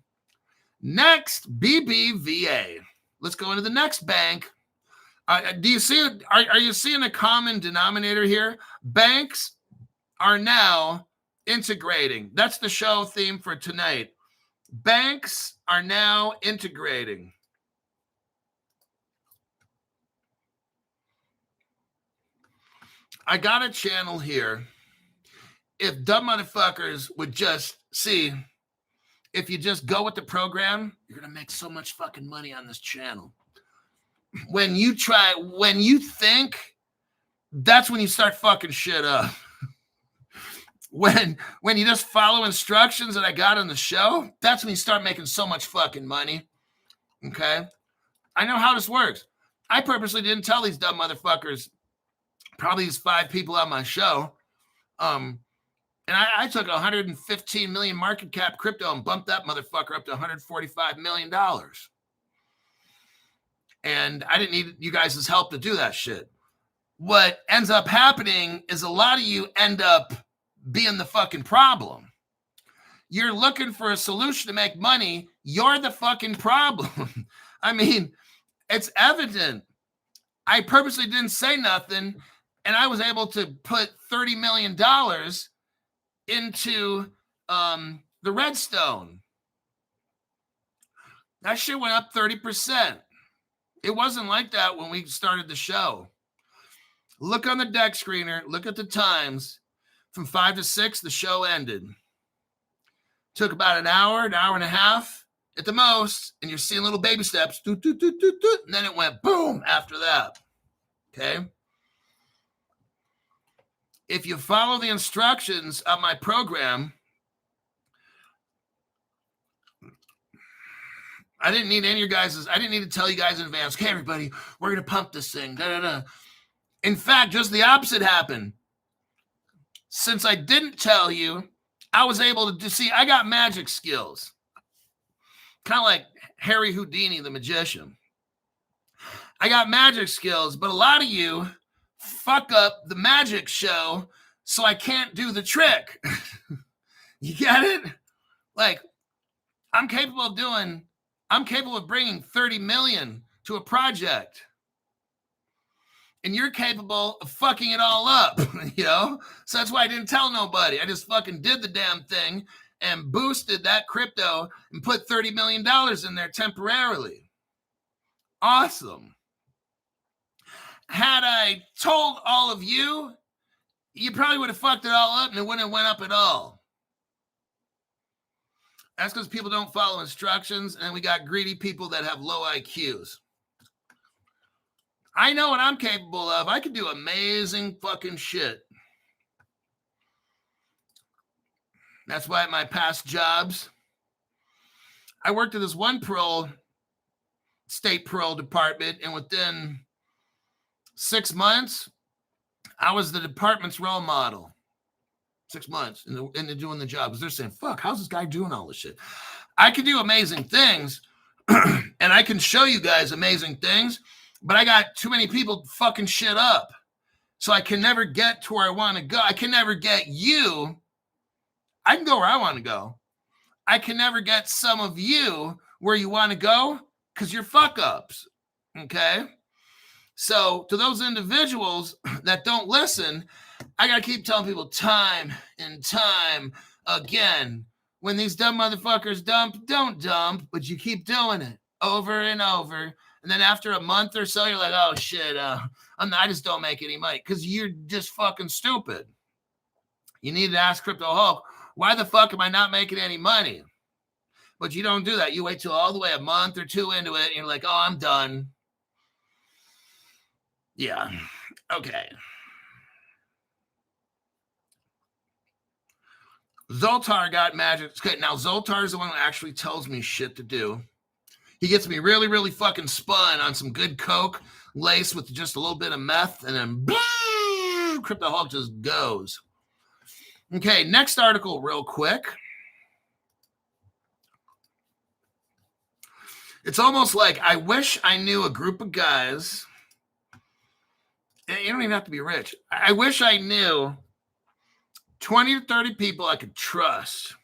A: Next, BBVA. Let's go into the next bank. Do you see it? Are you seeing a common denominator here? Banks are now integrating. That's the show theme for tonight. Banks are now integrating. I got a channel here. If dumb motherfuckers would just see, if you just go with the program, you're going to make so much fucking money on this channel. When you think, that's when you start fucking shit up. When you just follow instructions that I got on the show, that's when you start making so much fucking money. Okay? I know how this works. I purposely didn't tell these dumb motherfuckers, probably these 5 people on my show, and I took 115 million market cap crypto and bumped that motherfucker up to $145 million. And I didn't need you guys' help to do that shit. What ends up happening is a lot of you end up being the fucking problem. You're looking for a solution to make money. You're the fucking problem. I mean, it's evident. I purposely didn't say nothing, and I was able to put $30 million into the Redstone. That shit went up 30%. It wasn't like that when we started the show. Look on the deck screener. Look at the times. From 5 to 6, the show ended. Took about an hour and a half at the most, and you're seeing little baby steps. And then it went boom after that. Okay? If you follow the instructions of my program, I didn't need any of your guys', I didn't need to tell you guys in advance, okay, everybody, we're going to pump this thing. In fact, just the opposite happened. Since I didn't tell you, I was able to see, I got magic skills. Kind of like Harry Houdini, the magician. I got magic skills, but a lot of you fuck up the magic show so I can't do the trick. You get it? Like, I'm capable of bringing 30 million to a project. And you're capable of fucking it all up, you know? So that's why I didn't tell nobody. I just fucking did the damn thing and boosted that crypto and put $30 million in there temporarily. Awesome. Had I told all of you, you probably would have fucked it all up and it wouldn't have went up at all. That's because people don't follow instructions, and we got greedy people that have low IQs. I know what I'm capable of. I can do amazing fucking shit. That's why at my past jobs, I worked at this one state parole department, and within 6 months, I was the department's role model. 6 months into doing the job, because they're saying, fuck, how's this guy doing all this shit? I can do amazing things, and I can show you guys amazing things, but I got too many people fucking shit up. So I can never get to where I want to go. I can never get you. I can go where I want to go. I can never get some of you where you want to go because you're fuck ups. Okay? So to those individuals that don't listen, I got to keep telling people time and time again. When these dumb motherfuckers dump, don't dump, but you keep doing it over and over. And then after a month or so, you're like, oh, shit, I just don't make any money because you're just fucking stupid. You need to ask Crypto Hulk, why the fuck am I not making any money? But you don't do that. You wait till all the way a month or 2 into it, and you're like, oh, I'm done. Yeah. Okay. Zoltar got magic. Okay, now Zoltar is the one that actually tells me shit to do. He gets me really, really fucking spun on some good coke laced with just a little bit of meth, and then boom, Crypto Hulk just goes. Okay, next article real quick. It's almost like I wish I knew a group of guys. You don't even have to be rich. I wish I knew 20 to 30 people I could trust,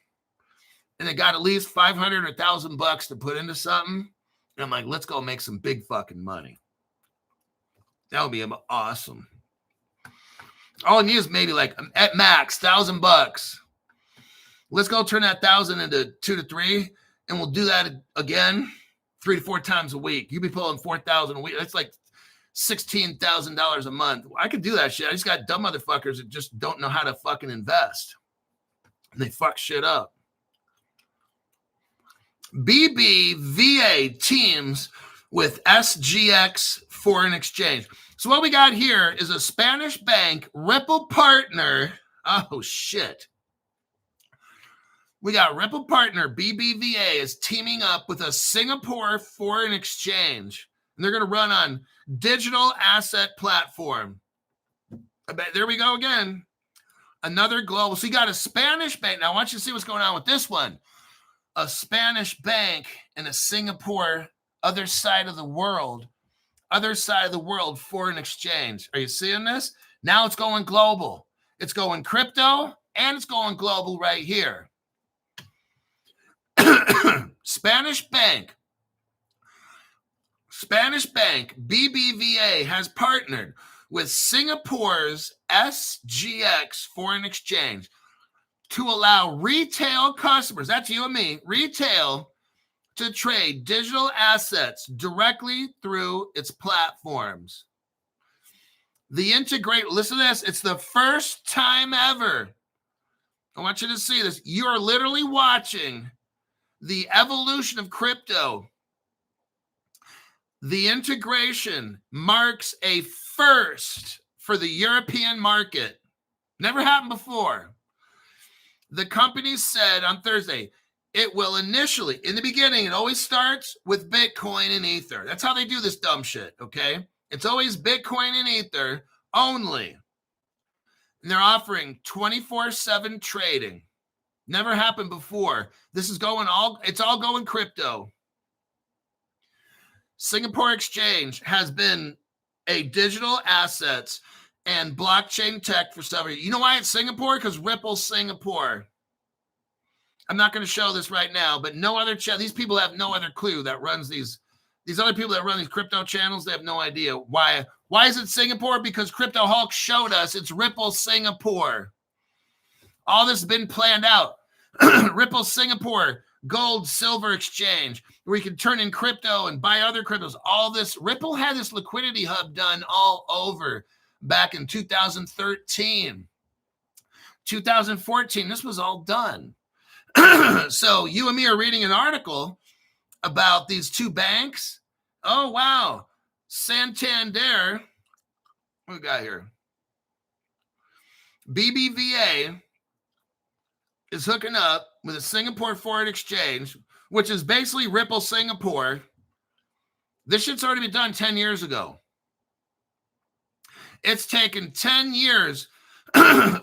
A: and they got at least 500 or 1,000 bucks to put into something. And I'm like, let's go make some big fucking money. That would be awesome. All I need is maybe like at max 1,000 bucks. Let's go turn that 1,000 into 2 to 3, and we'll do that again 3 to 4 times a week. You'd be pulling 4,000 a week. That's like $16,000 a month. I could do that shit. I just got dumb motherfuckers that just don't know how to fucking invest. And they fuck shit up. BBVA teams with SGX foreign exchange. So what we got here is a Spanish bank, Ripple partner. Oh, shit. We got Ripple partner, BBVA, is teaming up with a Singapore foreign exchange. And they're going to run on digital asset platform. I bet there we go again. Another global. So you got a Spanish bank. Now I want you to see what's going on with this one. A Spanish bank and a Singapore, other side of the world foreign exchange. Are you seeing this? Now it's going global. It's going crypto and it's going global right here. Spanish bank, BBVA has partnered with Singapore's SGX foreign exchange to allow retail customers, that's you and me, retail, to trade digital assets directly through its platforms. Listen to this, it's the first time ever. I want you to see this. You are literally watching the evolution of crypto. The integration marks a first for the European market. Never happened before. The company said on Thursday, it will initially, in the beginning, it always starts with Bitcoin and Ether. That's how they do this dumb shit, okay? It's always Bitcoin and Ether only. And they're offering 24/7 trading. Never happened before. This is it's all going crypto. Singapore Exchange has been a digital assets and blockchain tech for several years. You know why it's Singapore? Because Ripple's Singapore. I'm not going to show this right now, but no other these people have no other clue that runs these other people that run these crypto channels. They have no idea why. Why is it Singapore? Because Crypto Hulk showed us it's Ripple Singapore. All this has been planned out. Ripple Singapore gold silver exchange where you can turn in crypto and buy other cryptos. All this Ripple had this liquidity hub done all over back in 2013, 2014. This was all done. So you and me are reading an article about these two banks. Oh, wow. Santander. What we got here? BBVA is hooking up with a Singapore foreign exchange, which is basically Ripple Singapore. This shit's already been done 10 years ago. It's taken 10 years.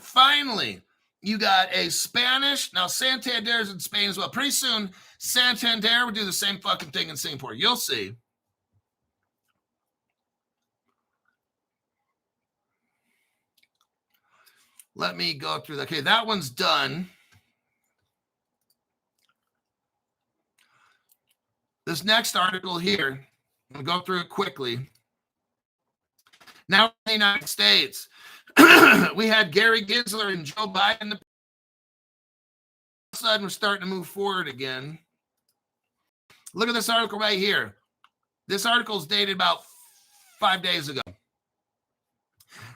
A: Finally, you got a Spanish. Now, Santander's in Spain as well. Pretty soon, Santander will do the same fucking thing in Singapore. You'll see. Let me go through that. Okay, that one's done. This next article here, I'm going to go through it quickly. Now in the United States, we had Gary Gensler and Joe Biden. All of a sudden, we're starting to move forward again. Look at this article right here. This article is dated about 5 days ago.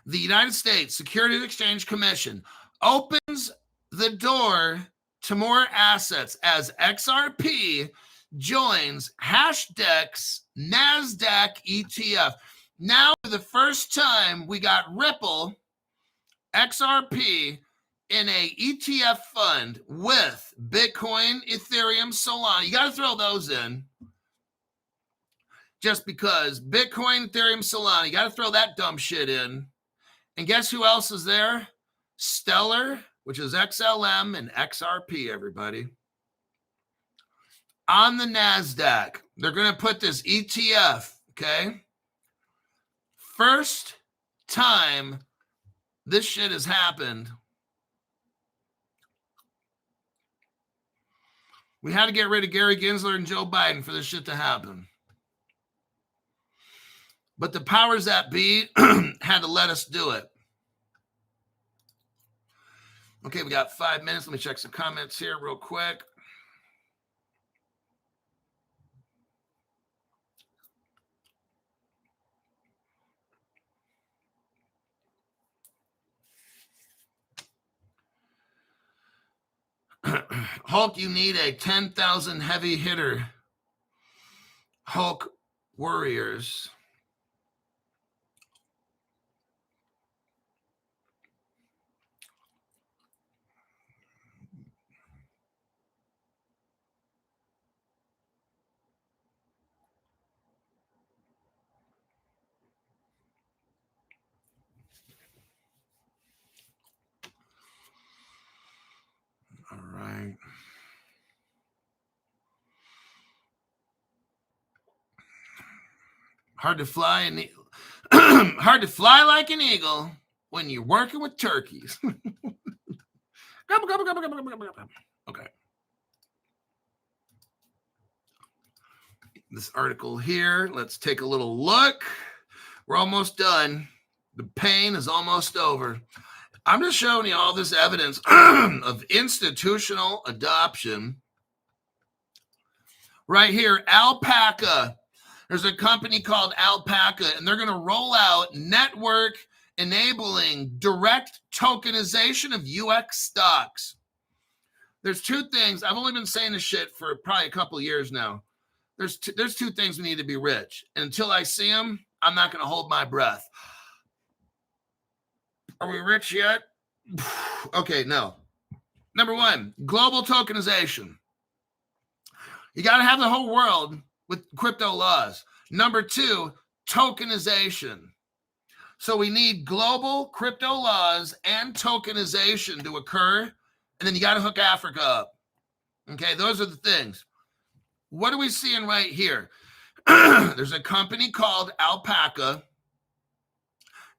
A: The United States Securities and Exchange Commission opens the door to more assets as XRP joins Hashdaq's NASDAQ ETF. Now, for the first time, we got Ripple, XRP in a ETF fund with Bitcoin, Ethereum, Solana. You got to throw those in. Just because Bitcoin, Ethereum, Solana, you got to throw that dumb shit in. And guess who else is there? Stellar, which is XLM and XRP, everybody. On the NASDAQ, they're going to put this ETF, okay? First time this shit has happened. We had to get rid of Gary Gensler and Joe Biden for this shit to happen. But the powers that be had to let us do it. Okay, we got 5 minutes. Let me check some comments here real quick. Hulk, you need a 10,000 heavy hitter. Hulk warriors. All right. Hard to fly hard to fly like an eagle when you're working with turkeys. Okay. This article here, let's take a little look. We're almost done. The pain is almost over. I'm just showing you all this evidence of institutional adoption. Right here, Alpaca. There's a company called Alpaca, and they're going to roll out network enabling direct tokenization of UX stocks. There's two things. I've only been saying this shit for probably a couple of years now. There's two things we need to be rich. And until I see them, I'm not going to hold my breath. Are we rich yet? Okay, no. Number one, global tokenization. You got to have the whole world with crypto laws. Number two, tokenization. So we need global crypto laws and tokenization to occur. And then you got to hook Africa up. Okay, those are the things. What are we seeing right here? There's a company called Alpaca,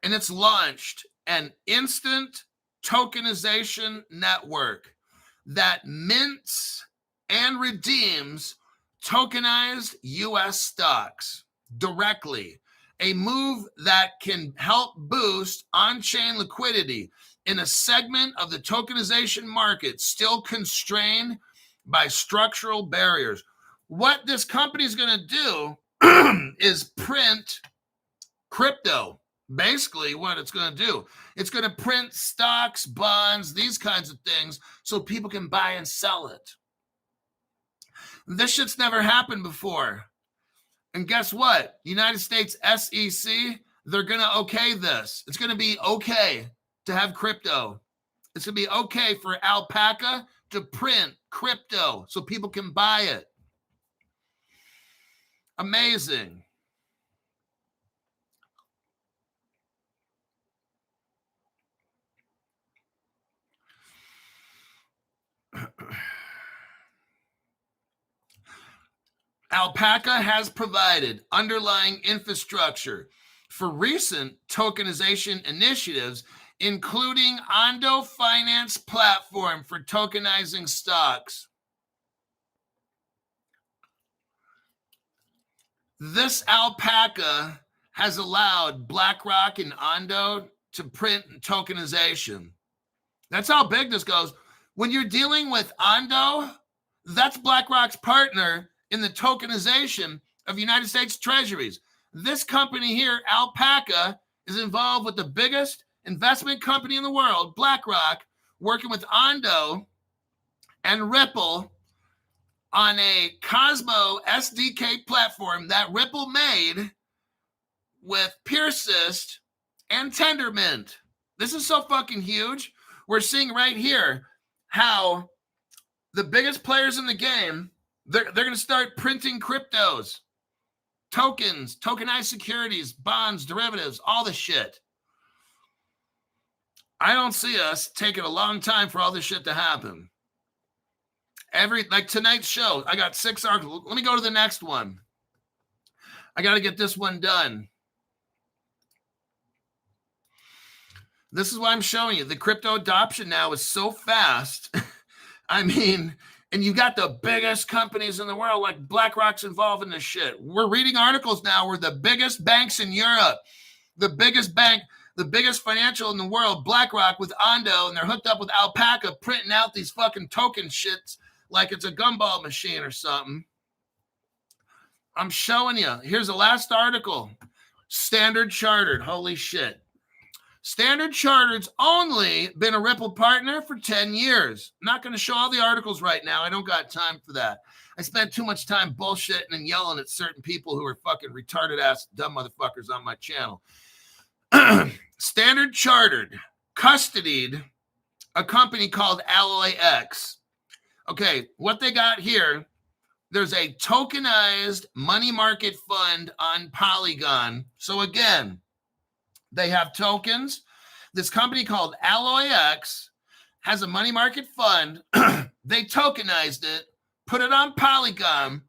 A: and it's launched an instant tokenization network that mints and redeems tokenized U.S. stocks directly, a move that can help boost on-chain liquidity in a segment of the tokenization market still constrained by structural barriers. What this company is going to do is print crypto. Basically, what it's going to do, it's going to print stocks, bonds, these kinds of things so people can buy and sell it. This shit's never happened before. And guess what? United States SEC, they're going to okay this. It's going to be okay to have crypto. It's going to be okay for Alpaca to print crypto so people can buy it. Amazing. Alpaca has provided underlying infrastructure for recent tokenization initiatives, including Ondo Finance platform for tokenizing stocks. This Alpaca has allowed BlackRock and Ondo to print tokenization. That's how big this goes. When you're dealing with Ondo, that's BlackRock's partner in the tokenization of United States treasuries. This company here, Alpaca, is involved with the biggest investment company in the world, BlackRock, working with Ondo and Ripple on a Cosmo SDK platform that Ripple made with Persist and Tendermint. This is so fucking huge. we're seeing right here how the biggest players in the game, they're going to start printing cryptos, tokens, tokenized securities, bonds, derivatives, all the shit. I don't see us taking a long time for all this shit to happen. Like tonight's show, I got 6 articles. Let me go to the next one. I got to get this one done. This is what I'm showing you. The crypto adoption now is so fast. I mean, and you got the biggest companies in the world, like BlackRock's involved in this shit. We're reading articles now where the biggest banks in Europe, the biggest bank, the biggest financial in the world, BlackRock with Ondo, and they're hooked up with Alpaca, printing out these fucking token shits like it's a gumball machine or something. I'm showing you. Here's the last article. Standard Chartered. Holy shit. Standard Chartered's only been a Ripple partner for 10 years. I'm not going to show all the articles right now. I don't got time for that. I spent too much time bullshitting and yelling at certain people who are fucking retarded ass dumb motherfuckers on my channel. Standard Chartered custodied a company called Alloy X. Okay, what they got here, there's a tokenized money market fund on Polygon. So again, they have tokens. This company called Alloy X has a money market fund. They tokenized it, put it on Polygon.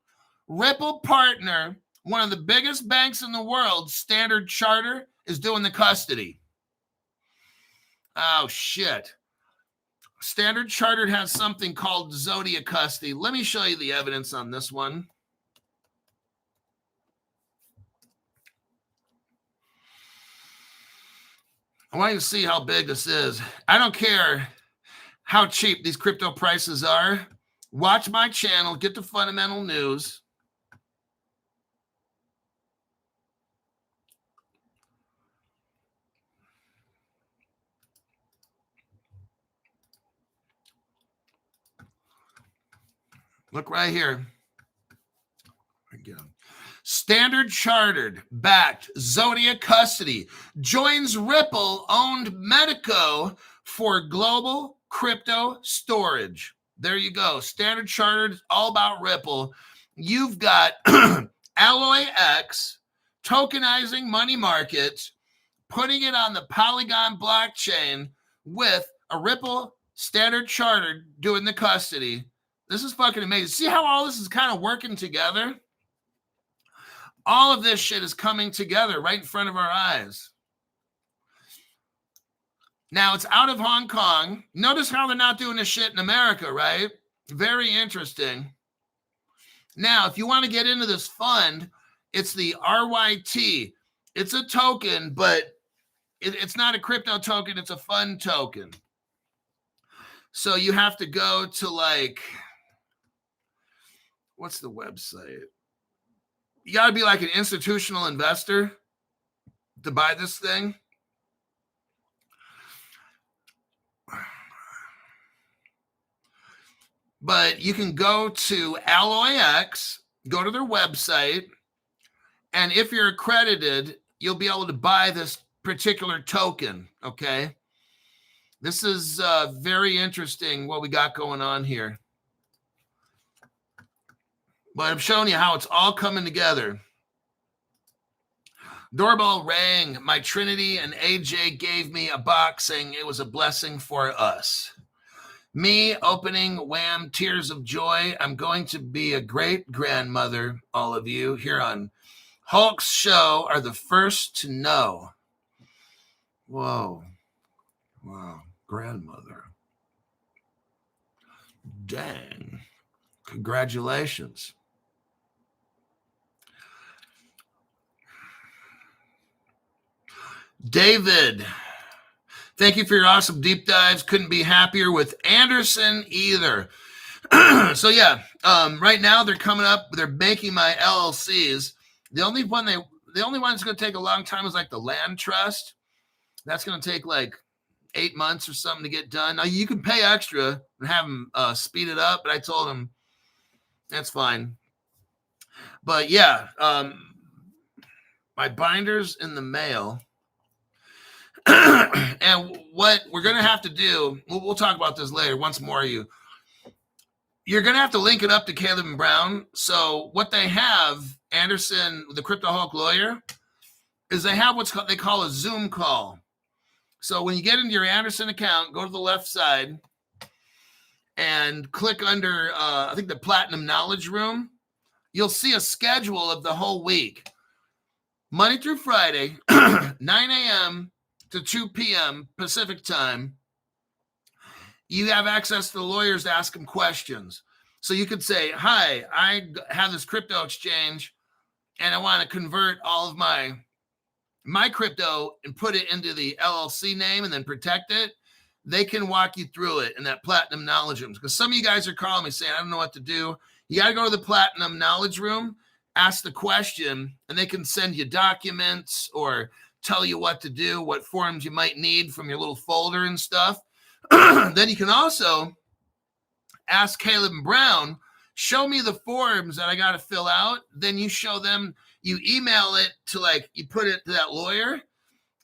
A: Ripple partner, one of the biggest banks in the world, Standard Chartered, is doing the custody. Oh, shit. Standard Chartered has something called Zodiac custody. Let me show you the evidence on this one. I want you to see how big this is. I don't care how cheap these crypto prices are. Watch my channel, get the fundamental news. Look right here. Again. Standard Chartered backed Zodiac custody joins Ripple owned Medico for global crypto storage. There you go. Standard Chartered is all about Ripple. You've got Alloy X tokenizing money markets, putting it on the Polygon blockchain with a Ripple Standard Chartered doing the custody. This is fucking amazing. See how all this is kind of working together? All of this shit is coming together right in front of our eyes. Now, it's out of Hong Kong. Notice how they're not doing this shit in America, right? Very interesting. Now, if you want to get into this fund, it's the RYT. It's a token, but it's not a crypto token. It's a fund token. So you have to go to like, what's the website? You got to be like an institutional investor to buy this thing. But you can go to Alloy X, go to their website, and if you're accredited, you'll be able to buy this particular token, okay? This is very interesting what we got going on here. But I'm showing you how it's all coming together. Doorbell rang. My Trinity and AJ gave me a box saying it was a blessing for us. Me opening, wham, tears of joy. I'm going to be a great grandmother, all of you here on Hulk's show are the first to know. Whoa. Wow. Grandmother. Dang. Congratulations. David, thank you for your awesome deep dives. Couldn't be happier with Anderson either. So yeah, right now they're coming up. They're making my LLCs. The only one that's going to take a long time is like the land trust. That's going to take like 8 months or something to get done. Now you can pay extra and have them speed it up, but I told them that's fine. But yeah, my binder's in the mail. And what we're going to have to do, we'll talk about this later once more. You're going to have to link it up to Caleb and Brown. So what they have, Anderson, the CryptoHawk lawyer, is they have what they call a Zoom call. So when you get into your Anderson account, go to the left side and click under, I think, the Platinum Knowledge Room. You'll see a schedule of the whole week. Monday through Friday, 9 a.m. to 2 p.m. Pacific time. You have access to the lawyers to ask them questions. So you could say, hi, I have this crypto exchange and I want to convert all of my crypto and put it into the LLC name and then protect it. They can walk you through it in that Platinum Knowledge Room. Because some of you guys are calling me saying, I don't know what to do. You got to go to the Platinum Knowledge Room, ask the question, and they can send you documents or tell you what to do, what forms you might need from your little folder and stuff. Then you can also ask Caleb and Brown, show me the forms that I got to fill out. Then you show them, you email it to you put it to that lawyer,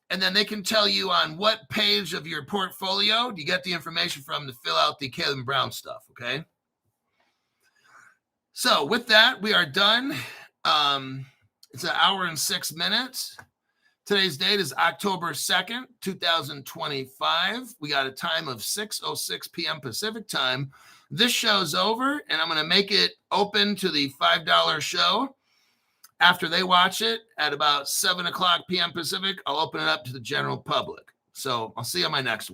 A: and then they can tell you on what page of your portfolio you get the information from to fill out the Caleb and Brown stuff, okay? So with that, we are done. It's an hour and 6 minutes. Today's date is October 2nd, 2025. We got a time of 6:06 p.m. Pacific time. This show's over, and I'm going to make it open to the $5 show. After they watch it at about 7 o'clock p.m. Pacific, I'll open it up to the general public. So I'll see you on my next one.